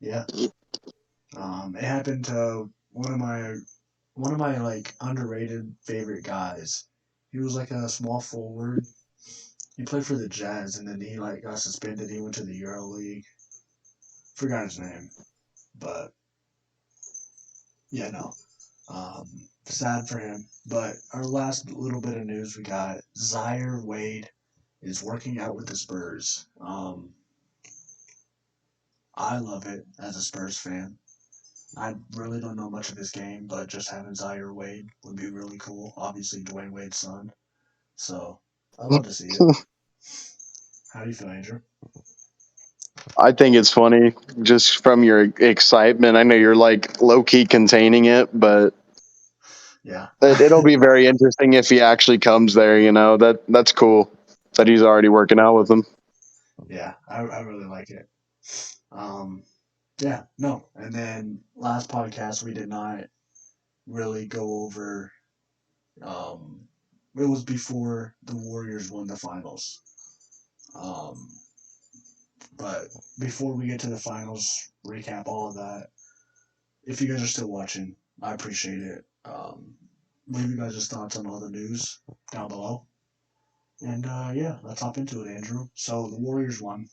yeah. It happened to one of my like underrated favorite guys. He was like a small forward. He played for the Jazz, and then he like got suspended. He went to the Euro League. Forgot his name, but yeah, no. Sad for him. But our last little bit of news we got: Zire Wade is working out with the Spurs. I love it as a Spurs fan. I really don't know much of his game, but just having Zaire Wade would be really cool. Obviously, Dwayne Wade's son. So I love to see it. How do you feel, Andrew? I think it's funny just from your excitement. I know you're like low key containing it, but Yeah. it'll be very interesting if he actually comes there. That's cool that he's already working out with them. Yeah, I really like it. Um, yeah, no. And then last podcast, we did not really go over. Um, it was before the Warriors won the finals. Um, but before we get to the finals, recap all of that. If you guys are still watching, I appreciate it. Leave you guys' thoughts on all the news down below. And yeah, let's hop into it, Andrew. So the Warriors won.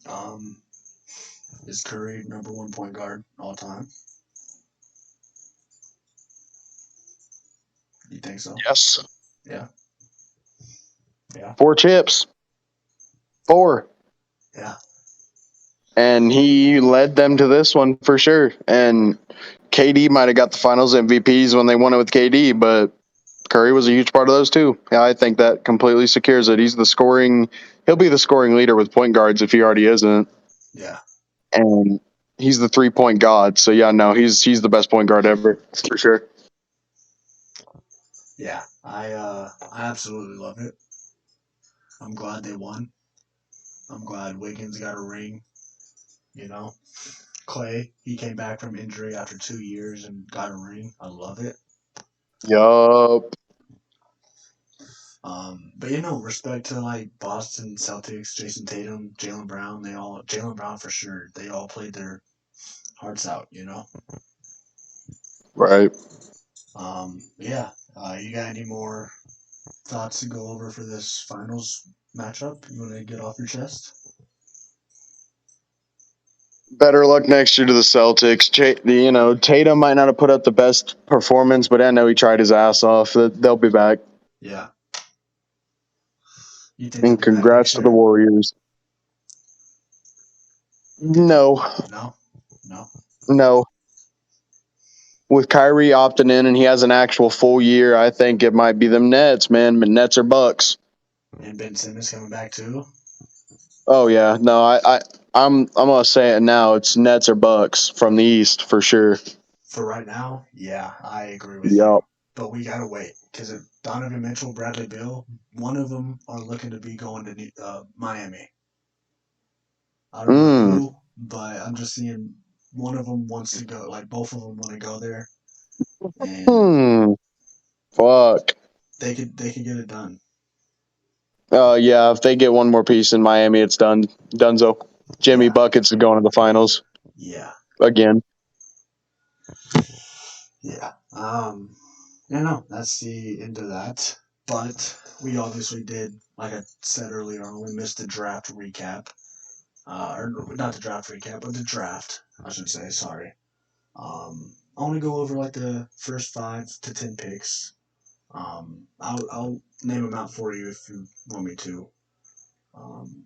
Um, is Curry number one point guard all time? You think so? Yes. Yeah, yeah, 4 chips. 4. yeah, And he led them to this one for sure. And KD might have got the finals MVPs when they won it with KD, but Curry was a huge part of those too. Yeah, I think that completely secures it. He'll be the scoring leader with point guards if he already isn't. yeah, And he's the 3 point god. So yeah, no, he's the best point guard ever for sure. yeah. I absolutely love it. I'm glad they won. I'm glad Wiggins got a ring. You know, Clay, he came back from injury after 2 years and got a ring. I love it. Yup. But respect to like Boston Celtics, Jason Tatum, Jaylen Brown. Jaylen Brown for sure. They all played their hearts out. Right. Yeah. You got any more thoughts to go over for this finals matchup? You want to get off your chest? Better luck next year to the Celtics. Tatum might not have put up the best performance, but I know he tried his ass off. They'll be back. Yeah. You think they'll And be back congrats next to the year? Warriors. Think they? No, No. No. no. With Kyrie opting in and he has an actual full year, I think it might be them Nets, man. Nets or Bucks. And Ben Simmons coming back too. Oh yeah, no, I'm gonna say it now. It's Nets or Bucks from the East for sure. For right now, yeah, I agree with Yep. you. But we gotta wait because if Donovan Mitchell, Bradley Beal, one of them are looking to be going to Miami. I don't know Mm. who, but I'm just seeing one of them wants to go. Like both of them want to go there, and Hmm. Fuck. they could get it done. Yeah. If they get one more piece in Miami, it's done. Dunzo. Jimmy Yeah, buckets is going to the finals yeah, again. yeah. Yeah, no, that's the end of that. But we obviously did, like I said earlier on, we missed the draft recap. Or not the draft recap, but the draft, I should say, sorry. I want to go over like the first 5 to 10 picks. I'll name them out for you if you want me to. Um,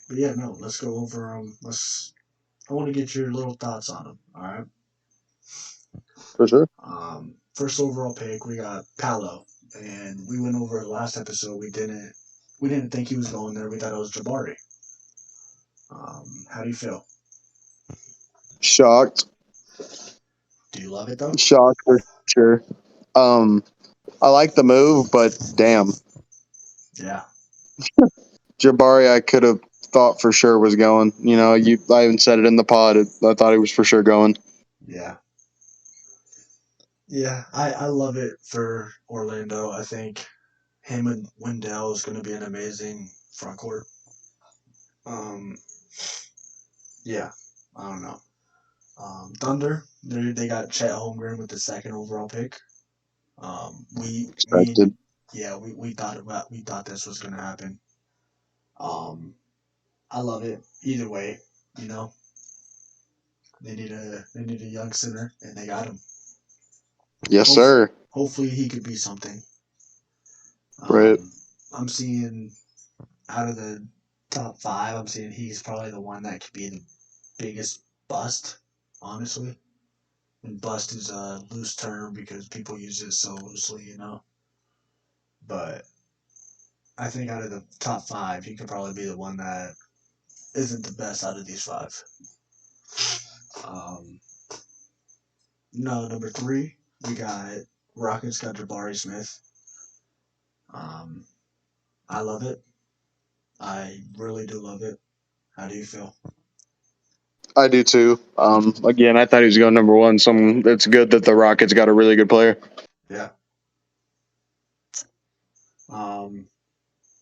but yeah, no, let's go over them. I want to get your little thoughts on them. All right. For sure. First overall pick, we got Paolo, and we went over the last episode. We didn't think he was going there. We thought it was Jabari. How do you feel? Shocked. Do you love it though? Shocked for sure. Um, I like the move, but damn, Yeah, Jabari, I could have thought for sure was going. I even said it in the pod. I thought he was for sure going. yeah, yeah. I love it for Orlando. I think him and Wendell is going to be an amazing front court. Um, yeah, I don't know. Thunder, they got Chet Holmgren with the second overall pick. Me and Expected. yeah, we thought this was gonna happen. Um, I love it either way. You know, they need a young center, and they got him. Yes, Hope, sir. hopefully he could be something. Right. Um, I'm seeing out of the top 5, I'm seeing he's probably the one that could be the biggest bust, honestly. And bust is a loose term because people use it so loosely. But I think out of the top 5, he could probably be the one that isn't the best out of these 5. Um, no, number 3, we got Rockets got Jabari Smith. Um, I love it. I really do love it. How do you feel? I do too. Again, I thought he was going number one. It's good that the Rockets got a really good player. Yeah. Um,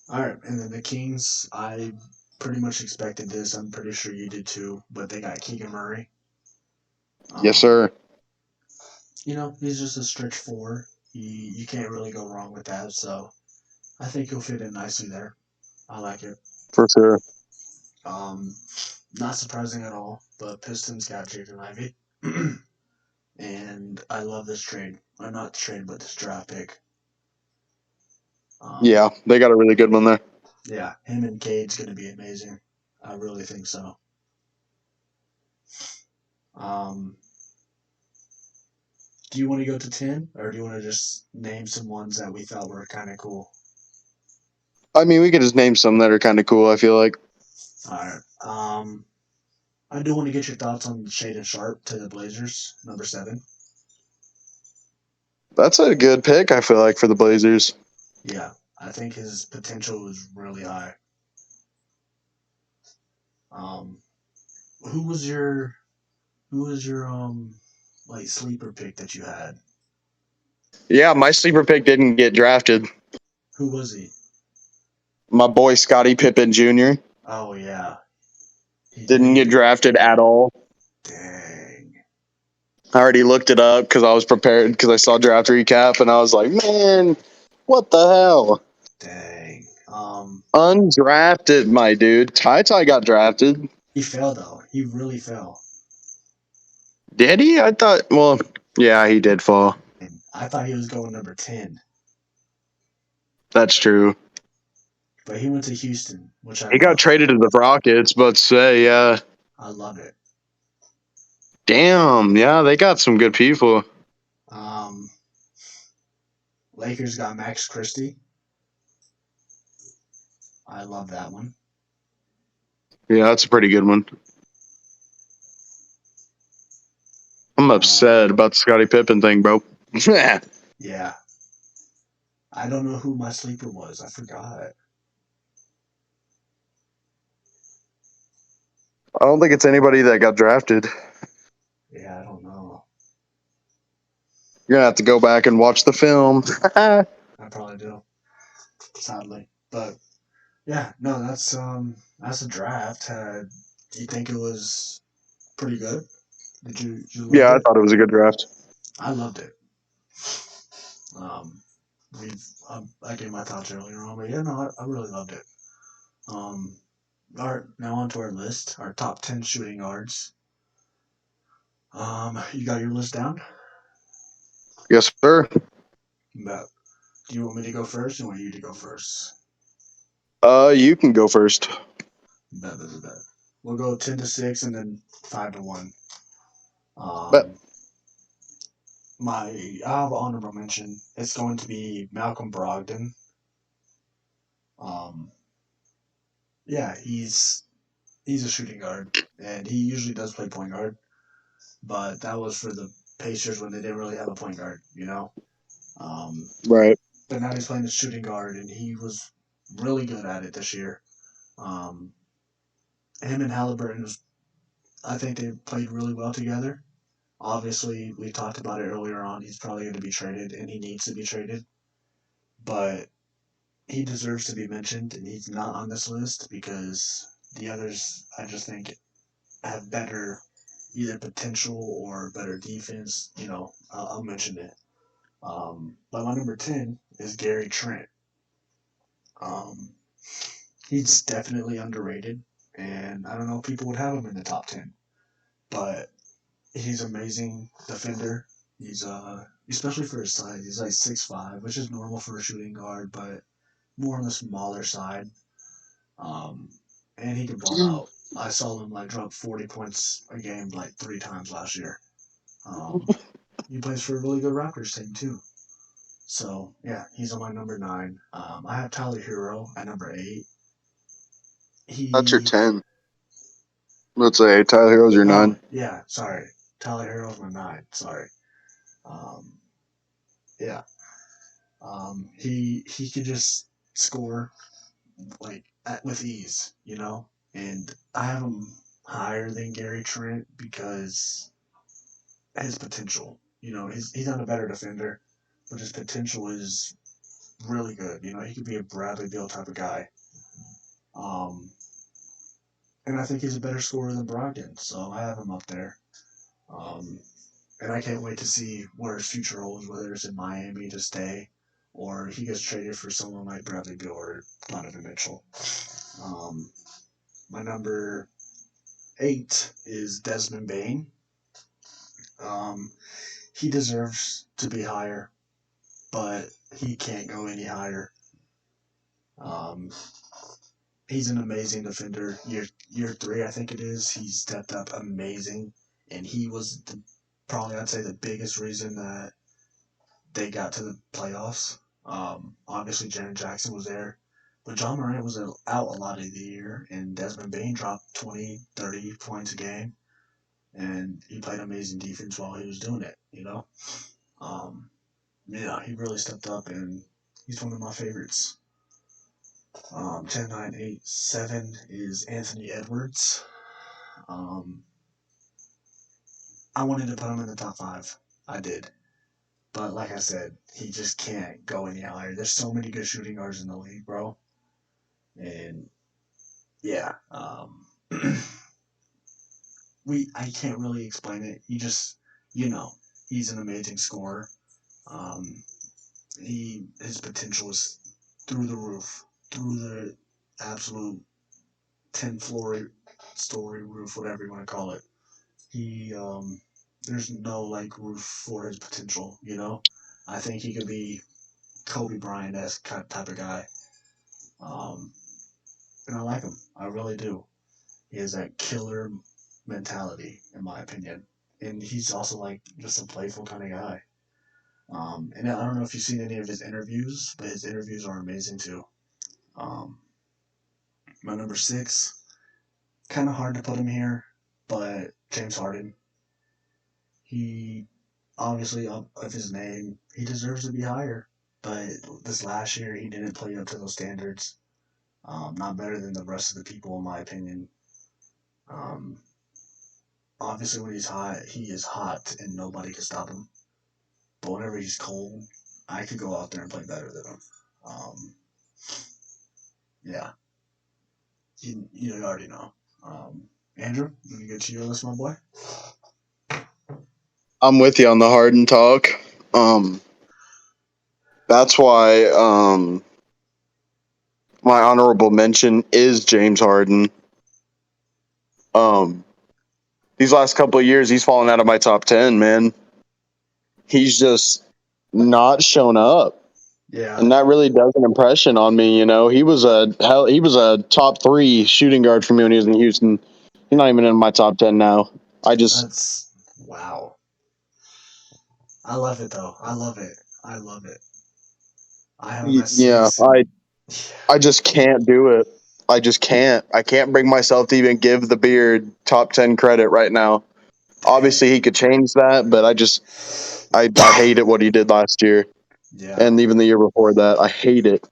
all right, and then the Kings, I pretty much expected this. I'm pretty sure you did too, but they got Keegan Murray. Yes, Um, sir. he's just a stretch 4. You can't really go wrong with that, so I think he'll fit in nicely there. I like it. For sure. Um, not surprising at all, but Pistons got Jaden Ivey. And I love this trade. Or not trade, but this draft pick. Um, Yeah, they got a really good one there. yeah, him and Cade's going to be amazing. I really think so. Um, do you want to go to 10, or do you want to just name some ones that we thought were kind of cool? I mean, we could just name some that are kind of cool. I feel like All right. I do want to get your thoughts on Shaden Sharp to the Blazers, number 7. that's a good pick. I feel like for the Blazers. Yeah, I think his potential is really high. Um, who was your like sleeper pick that you had? Yeah, my sleeper pick didn't get drafted. Who was he? My boy Scottie Pippen Jr. Oh yeah, he didn't didn't. get drafted at all. Dang. I already looked it up because I was prepared because I saw draft recap and I was like, man, what the hell? Dang. Undrafted, my dude. Ty got drafted. He fell though. He really fell. Did he? I thought. Well, yeah, he did fall. And I thought he was going number 10, That's true. but he went to Houston, which I He got love. traded to the Rockets, but say, yeah. I love it. Damn, yeah, they got some good people. Um, Lakers got Max Christie. I love that one. Yeah, that's a pretty good one. I'm upset Um, about the Scottie Pippen thing, bro. I yeah. I don't know who my sleeper was. I forgot. don't think it's anybody that got drafted. Yeah, I don't know. You're gonna have to go back and watch the film. I probably do, sadly. But yeah, no, that's a draft. Do you think it was pretty good? Did you love Yeah, I it? thought it was a good draft. I loved it. Um, I gave my thoughts earlier on, but yeah, no, I really loved it. Um, all right, now on to our list, our top 10 shooting guards. You got your list down? Yes, sir. Bet. Do you want me to go first, or want you to go first? You can go first. Bet. We'll go 10-6 and then 5-1. Bet. Um, I have an honorable mention. It's going to be Malcolm Brogdon. Um, yeah, he's a shooting guard, and he usually does play point guard, but that was for the Pacers when they didn't really have a point guard, you know. Um, Right. but now he's playing the shooting guard, and he was really good at it this year. Um, him and Halliburton, I think they played really well together. Obviously, we talked about it earlier on. He's probably going to be traded, and he needs to be traded. But he deserves to be mentioned, and he's not on this list because the others, I just think, have better either potential or better defense. You know, I'll mention it. But my number 10 is Gary Trent. Um, he's definitely underrated, and I don't know if people would have him in the top 10, but he's amazing defender. He's especially for his size, he's like 6'5", which is normal for a shooting guard, but more on the smaller side. Um, and he can ball out. I saw him like drop 40 points a game like 3 times last year. Um, he plays for a really good Raptors team too. So yeah, he's on my number 9. I have Tyler Hero at number 8. That's your He 10. Let's say Tyler Hero's your 9. yeah, sorry, Tyler Hero's my 9. Sorry. Um, yeah, he could just score like with ease, you know. And I have him higher than Gary Trent because his potential. You know, he's not a better defender, but his potential is really good. You know, he could be a Bradley Beal type of guy. Um, and I think he's a better scorer than Brogdon, so I have him up there. Um, and I can't wait to see where his future holds, whether it's in Miami to stay or he gets traded for someone like Bradley Beal or Donovan Mitchell. Um, my number 8 is Desmond Bain. Um, he deserves to be higher, but he can't go any higher. Um, he's an amazing defender. Year 3, I think it is. He stepped up amazing, and he was probably I'd say the biggest reason that they got to the playoffs. Obviously, Jaren Jackson was there, but John Morant was out a lot of the year, and Desmond Bain dropped 20, 30 points a game, and he played amazing defense while he was doing it. You know, um, yeah, he really stepped up, and he's one of my favorites. 10, 9, 8, 7 is Anthony Edwards. Um, I wanted to put him in the top 5. I did. But like I said, he just can't go any higher. There's so many good shooting guards in the league, bro. And yeah, I can't really explain it. You know, he's an amazing scorer. Um, his potential is through the roof, through the absolute 10-floor story roof, whatever you want to call it. He there's no like roof for his potential. You know, I think he could be Kobe Bryant esque type of guy. Um, and I like him. I really do. He has that killer mentality, in my opinion, and he's also like just a playful kind of guy. And I don't know if you've seen any of his interviews, but his interviews are amazing too. Um, my number 6, kind of hard to put him here, but James Harden. He obviously up of his name, he deserves to be higher. But this last year, he didn't play up to those standards. Not better than the rest of the people, in my opinion. Um, obviously, when he's hot, he is hot, and nobody can stop him. But whenever he's cold, I could go out there and play better than him. Um, yeah, you already know. Andrew, let me get to your list, my boy. I'm with you on the Harden talk. Um, that's why my honorable mention is James Harden. Um, these last couple of years, he's fallen out of my top 10, man. He's just not shown up. Yeah. And that really does an impression on me. He was a top 3 shooting guard for me when he was in Houston. He's not even in my top 10 now. That's wow. I love it though. I love it. I love it. I have him at Yeah, 6. And I just can't do it. I just can't. I can't bring myself to even give the Beard top 10 credit right now. Obviously, he could change that, but I hate it what he did last year, yeah. and even the year before that. I hate it.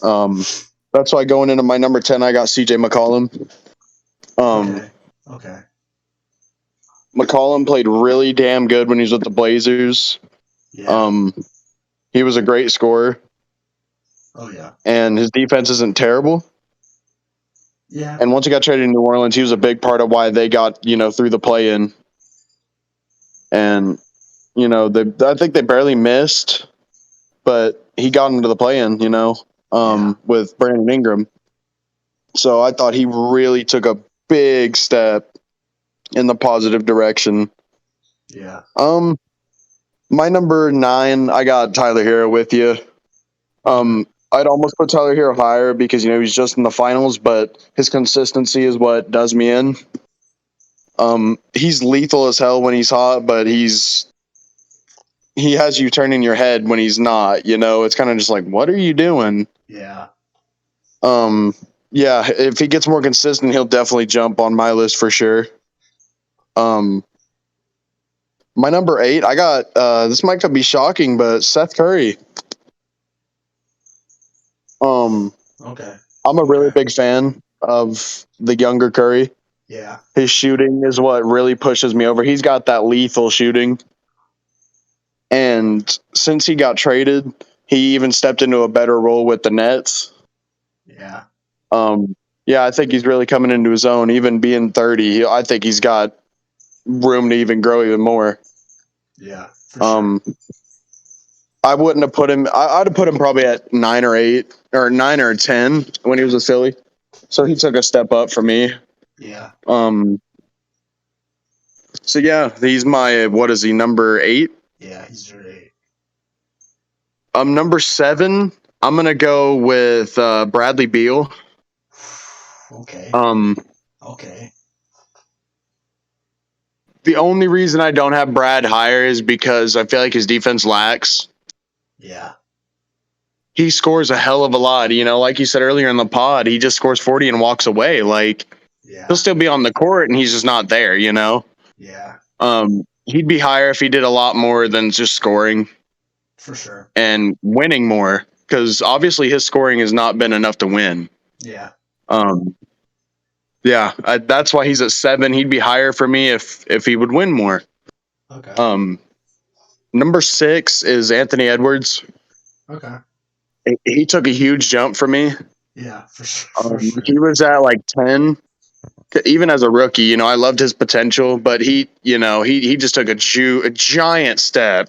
That's why going into my number 10, I got CJ McCollum. Okay. Okay. McCollum played really damn good when he was with the Blazers. Yeah. He was a great scorer, Oh yeah. and his defense isn't terrible. Yeah. And once he got traded to New Orleans, he was a big part of why they got through the play-in. And I think they barely missed, but he got into the play-in. With Brandon Ingram. So I thought he really took a big step in the positive direction. Yeah. My number 9, I got Tyler Hero with you. I'd almost put Tyler Hero higher because he's just in the finals, but his consistency is what does me in. He's lethal as hell when he's hot, but he has you turning your head when he's not. It's kind of just like, what are you doing? Yeah. Yeah, if he gets more consistent, he'll definitely jump on my list for sure. My number 8, I got this might be shocking, but Seth Curry. Okay. I'm a really big fan of the younger Curry. Yeah. His shooting is what really pushes me over. He's got that lethal shooting. And since he got traded, he even stepped into a better role with the Nets. Yeah. Yeah, I think he's really coming into his own. Even being 30, I think he's got room to even grow even more. Yeah. For sure. I wouldn't have put him. I'd have put him probably at 9 or 8 or 9 or 10 when he was with Philly. So he took a step up for me. Yeah. So yeah, he's my what is he number 8? Yeah. He's your 8. Number 7. I'm gonna go with Bradley Beal. Okay. Um, Okay. the only reason I don't have Brad higher is because I feel like his defense lacks. Yeah. He scores a hell of a lot. Like you said earlier in the pod, he just scores 40 and walks away. Like he'll Yeah. still be on the court and he's just not there. Yeah. He'd be higher if he did a lot more than just scoring For sure. and winning more. Because obviously his scoring has not been enough to win. Yeah. Um, yeah, that's why he's at 7. He'd be higher for me if he would win more. Okay. Number 6 is Anthony Edwards. Okay. He took a huge jump for me. Yeah. For sure. For sure. He was at like 10, even as a rookie. I loved his potential, but he just took a giant step.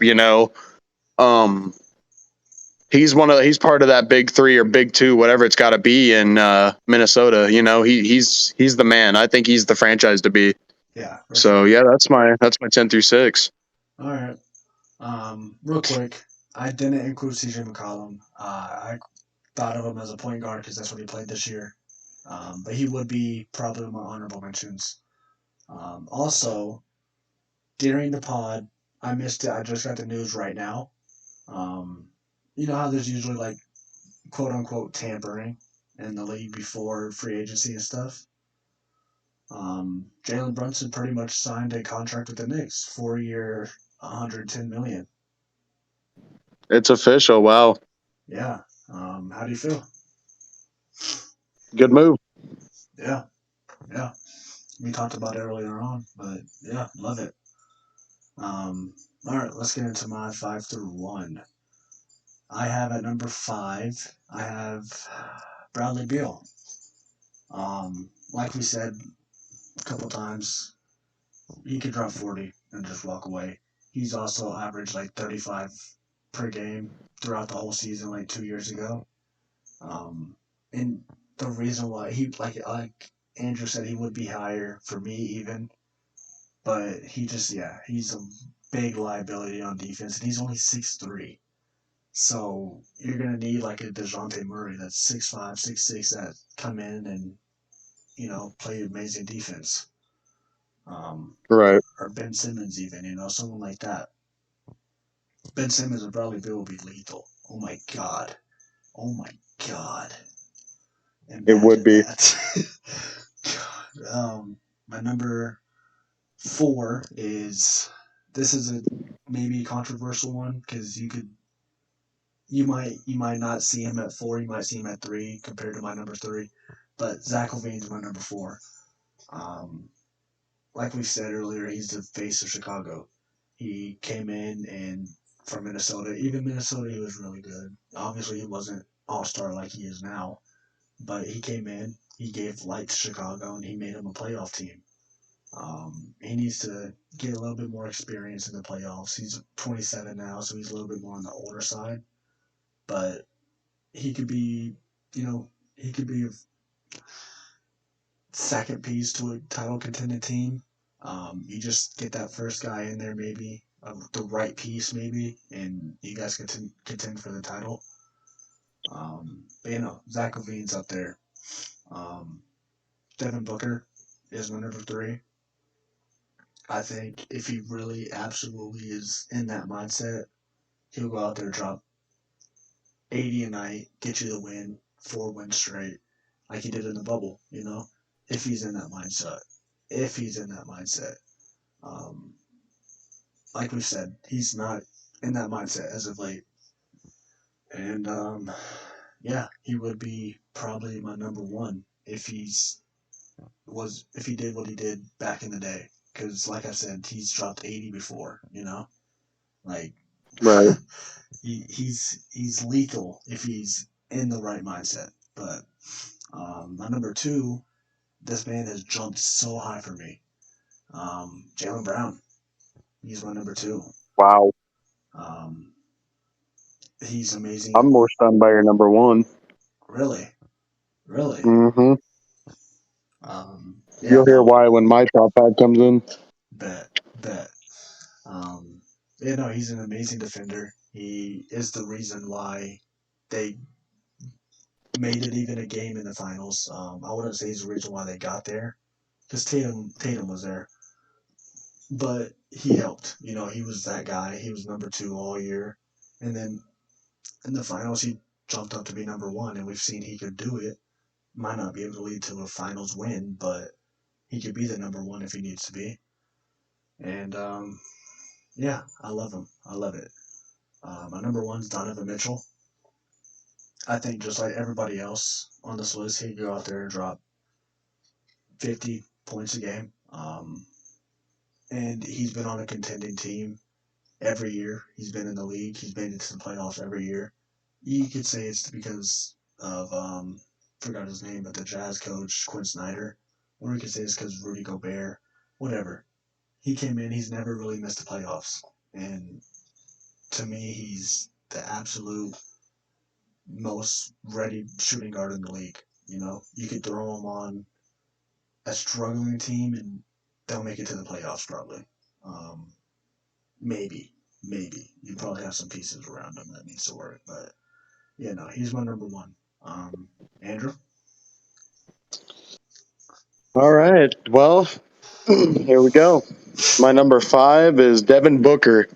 He's part of that big 3 or big 2, whatever it's got to be in Minnesota. He's the man. I think he's the franchise to be. Yeah. For So sure. yeah, that's my 10 through 6. All right. Real quick, I didn't include CJ McCollum. I thought of him as a point guard because that's what he played this year. But he would be probably my honorable mentions. Also, during the pod, I missed it. I just got the news right now. Um, you know how there's usually like quote unquote tampering in the league before free agency and stuff. Jalen Brunson pretty much signed a contract with the Knicks, 4 year, 110 million. It's official. Wow, Yeah. How do you feel? good move. Yeah. Yeah. We talked about it earlier on, but yeah, love it. All right, let's get into my 5 through 1. I have at number 5, I have Bradley Beal. Like we said a couple times, he could drop 40 and just walk away. He's also averaged like 35 per game throughout the whole season, like 2 years ago. And the reason why he like Andrew said he would be higher for me even, but he just he's a big liability on defense, and he's only 6'3". So you're gonna need like a DeJounte Murray that's 6'5", 6'6", that come in and play amazing defense. Right. Or Ben Simmons even, someone like that. Ben Simmons and Bradley Beal will be lethal. Oh my god. Oh my god. It would Imagine be. that. God. My number 4 is, this is a maybe controversial one because you might not see him at 4, you might see him at 3 compared to my number 3, but Zach Levine's my number 4. Um, like we said earlier, he's the face of Chicago. He came in and from Minnesota, even Minnesota, he was really good. Obviously, he wasn't all star like he is now, but he came in, he gave light to Chicago, and he made him a playoff team. He needs to get a little bit more experience in the playoffs. He's 27 now, so he's a little bit more on the older side, but he could be, you know, he could be a second piece to a title contending team. You just get that first guy in there, maybe the right piece, maybe, and you guys contend for the title. But Zach Levine's up there. Um, Devin Booker is my number 3. I think if he really absolutely is in that mindset, he'll go out there, drop 80 a night, get you the win, 4 wins straight, like he did in the bubble. If he's in that mindset. If he's in that mindset. Um, like we said, he's not in that mindset as of late. And yeah, he would be probably my number 1 if he did what he did back in the day. Because like I said, he's dropped 80 before. Like Right. he's lethal if he's in the right mindset. But my number 2, this man has jumped so high for me. Jaylen Brown, he's my number 2. Wow. Um, he's amazing. I'm more stunned by your number 1. Really, really. Mm-hmm. Yeah, You'll hear no, why when my top 5 comes in. bet. Yeah, no, he's an amazing defender. He is the reason why they made it even a game in the finals. I wouldn't say he's the reason why they got there, because Tatum was there, but he helped. He was that guy. He was number 2 all year, and then in the finals he jumped up to be number 1, and we've seen he could do it. Might not be able to lead to a finals win, but he could be the number 1 if he needs to be. And yeah, I love him. I love it. My number 1's Donovan Mitchell. I think just like everybody else on this list, he'd go out there and drop 50 points a game. And he's been on a contending team every year. He's been in the league. He's been into the playoffs every year. You could say it's because of forgot his name, but the Jazz coach Quinn Snyder, or you could say it's because Rudy Gobert. Whatever. He came in. He's never really missed the playoffs, and to me, he's the absolute most ready shooting guard in the league. You could throw him on a struggling team and they'll make it to the playoffs probably. Um, maybe you probably have some pieces around him that needs to work, but yeah, no, he's my number 1. Andrew. All right. Well, here we go. My number 5 is Devin Booker.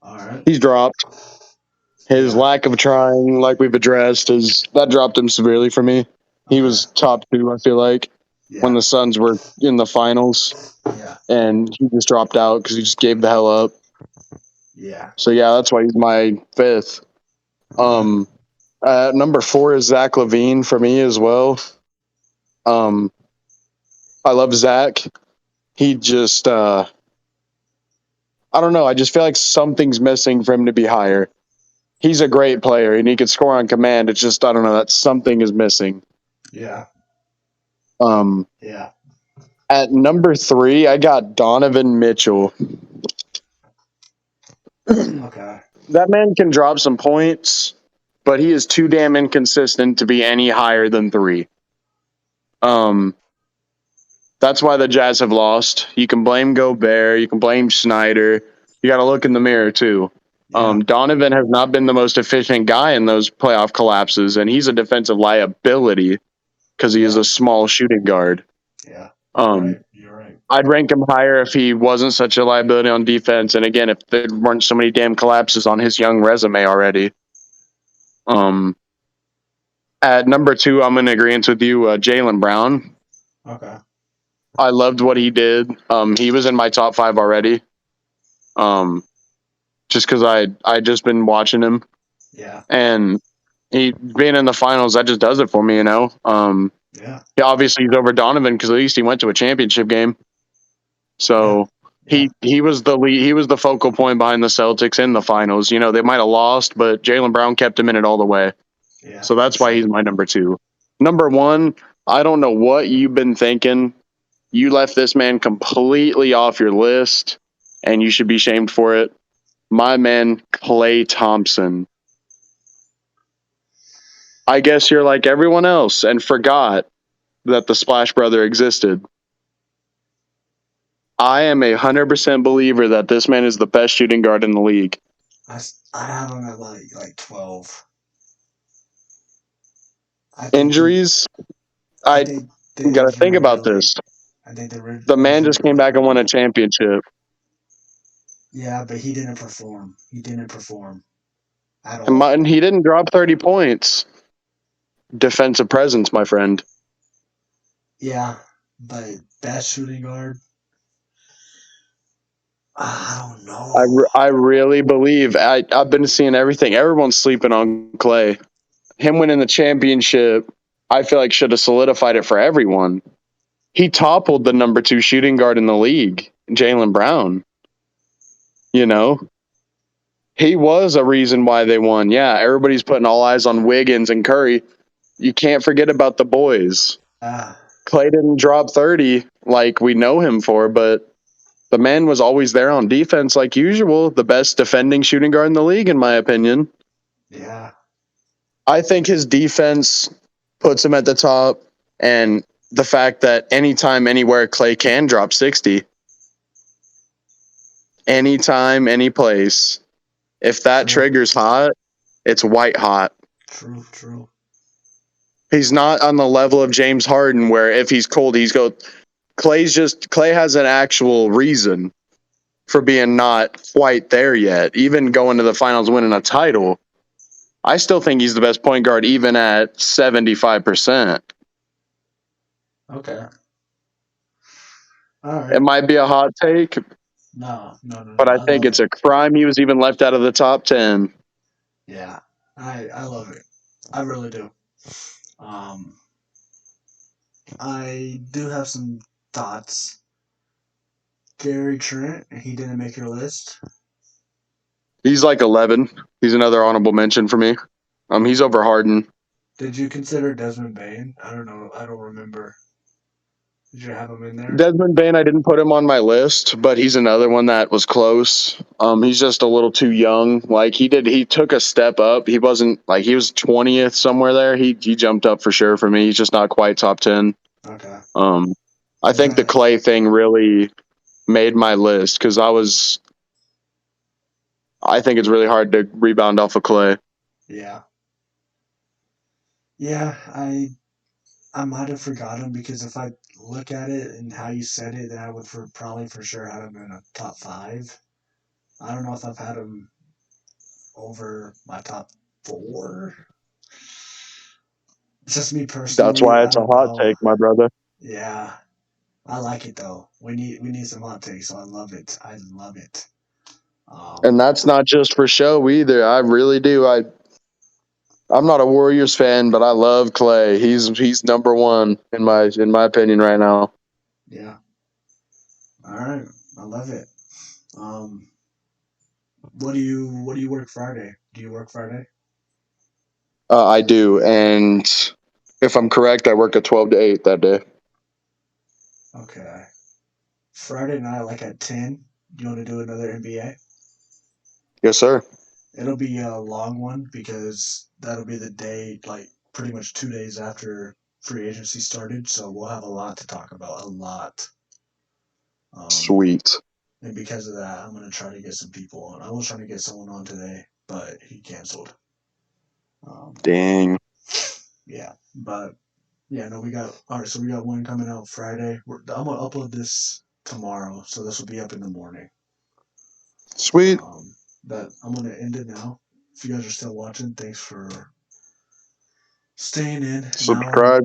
All right. He's dropped. His Yeah. lack of trying, like we've addressed, is that dropped him severely for me. He Okay. was top 2, I feel like, when Yeah. the Suns were in the finals, Yeah. and he just dropped out because he just gave the hell up. Yeah. So yeah, that's why he's my 5th. Okay. Um, number 4 is Zach Levine for me as well. Um, I love Zach. He just, I don't know. I just feel like something's missing for him to be higher. He's a great player and he could score on command. It's just, I don't know, that something is missing. Yeah. Um, Yeah. at number 3, I got Donovan Mitchell. Okay. That man can drop some points, but he is too damn inconsistent to be any higher than 3. Um, That's why the Jazz have lost. You can blame Gobert. You can blame Snyder. You got to look in the mirror, too. Yeah. Donovan has not been the most efficient guy in those playoff collapses, and he's a defensive liability because he is a small shooting guard. Yeah. You're Um, right. You're right. I'd rank him higher if he wasn't such a liability on defense. And again, if there weren't so many damn collapses on his young resume already. At number 2, I'm in agreement with you, Jaylen Brown. Okay. I loved what he did. He was in my top 5 already. Just because I just been watching him, Yeah. and he being in the finals, that just does it for me, you know. Yeah. Obviously he's over Donovan because at least he went to a championship game. So Yeah. he was the lead, he was the focal point behind the Celtics in the finals. You know, they might have lost, but Jaylen Brown kept him in it all the way. Yeah. So that's why he's my number 2. Number 1, I don't know what you've been thinking. You left this man completely off your list, and you should be shamed for it. My man, Klay Thompson. I guess you're like everyone else and forgot that the Splash Brother existed. I am 100% believer that this man is the best shooting guard in the league. I have him at like 12. I think he. Injuries, I I think they got to injured think him about early. this. I think they The man injured just him came like back and won a early. championship. Yeah, but he didn't perform. He didn't perform at And, all. he didn't drop 30 points. Defensive presence, my friend. Yeah, but best shooting guard. I don't know. I really believe I've been seeing everything. Everyone's sleeping on Klay. Him winning the championship, I feel like should have solidified it for everyone. He toppled the number 2 shooting guard in the league, Jaylen Brown. You know, he was a reason why they won. Yeah, everybody's putting all eyes on Wiggins and Curry. You can't forget about the boys. Ah, Klay didn't drop 30 like we know him for, but the man was always there on defense like usual. The best defending shooting guard in the league, in my opinion. yeah, I think his defense puts him at the top, and the fact that anytime, anywhere, Klay can drop 60. Anytime, any place. If that true, trigger's hot, it's white hot. true. He's not on the level of James Harden where if he's cold, he's go. Klay has an actual reason for being not quite there yet. Even going to the finals, winning a title, I still think he's the best point guard, even at 75%. Okay, all It right. might be a hot take, No. but I I think love it's it. a crime he was even left out of the top 10. Yeah, I love it. I really do. Um, I do have some thoughts. Gary Trent, he didn't make your list. He's like 11. He's another honorable mention for me. He's over Harden. Did you consider Desmond Bain? I don't know. I don't remember. Did you have him in there? Desmond Bain, I didn't put him on my list, but he's another one that was close. He's just a little too young. Like he took a step up. He wasn't like he was 20th somewhere there. He jumped up for sure for me. He's just not quite top 10. Okay. Um, I Is think the that Clay thing really made my list because I think it's really hard to rebound off of Clay. yeah. Yeah, I might have forgotten because if I look at it and how you said it, then I would probably for sure have him in a top 5. I don't know if I've had him over my top 4. It's just me That's personally. why I it's a don't hot know. take, my brother. Yeah, I like it though. We need some hot takes, so I love it. I love it. And Um, that's not just for show either. I really do. I'm not a Warriors fan, but I love Clay. He's number 1 in my opinion right now. yeah. All right, I love it. Um, what do you work Friday? Do you work Friday? I do, and if I'm correct, I work at 12 to 8 that day. Okay. Friday night, like at 10. Do you want to do another NBA? Yes, sir. It'll be a long one because that'll be the day, like pretty much 2 days after. free agency started, so we'll have a lot to talk about. A lot. Sweet. And because of that, I'm gonna try to get some people on. I was trying to get someone on today, but he canceled. Dang. Yeah, but yeah, no, we got all right. So we got one coming out Friday. I'm gonna upload this tomorrow, so this will be up in the morning. Sweet. But I'm gonna end it now. If you guys are still watching, thanks for staying in. Subscribe.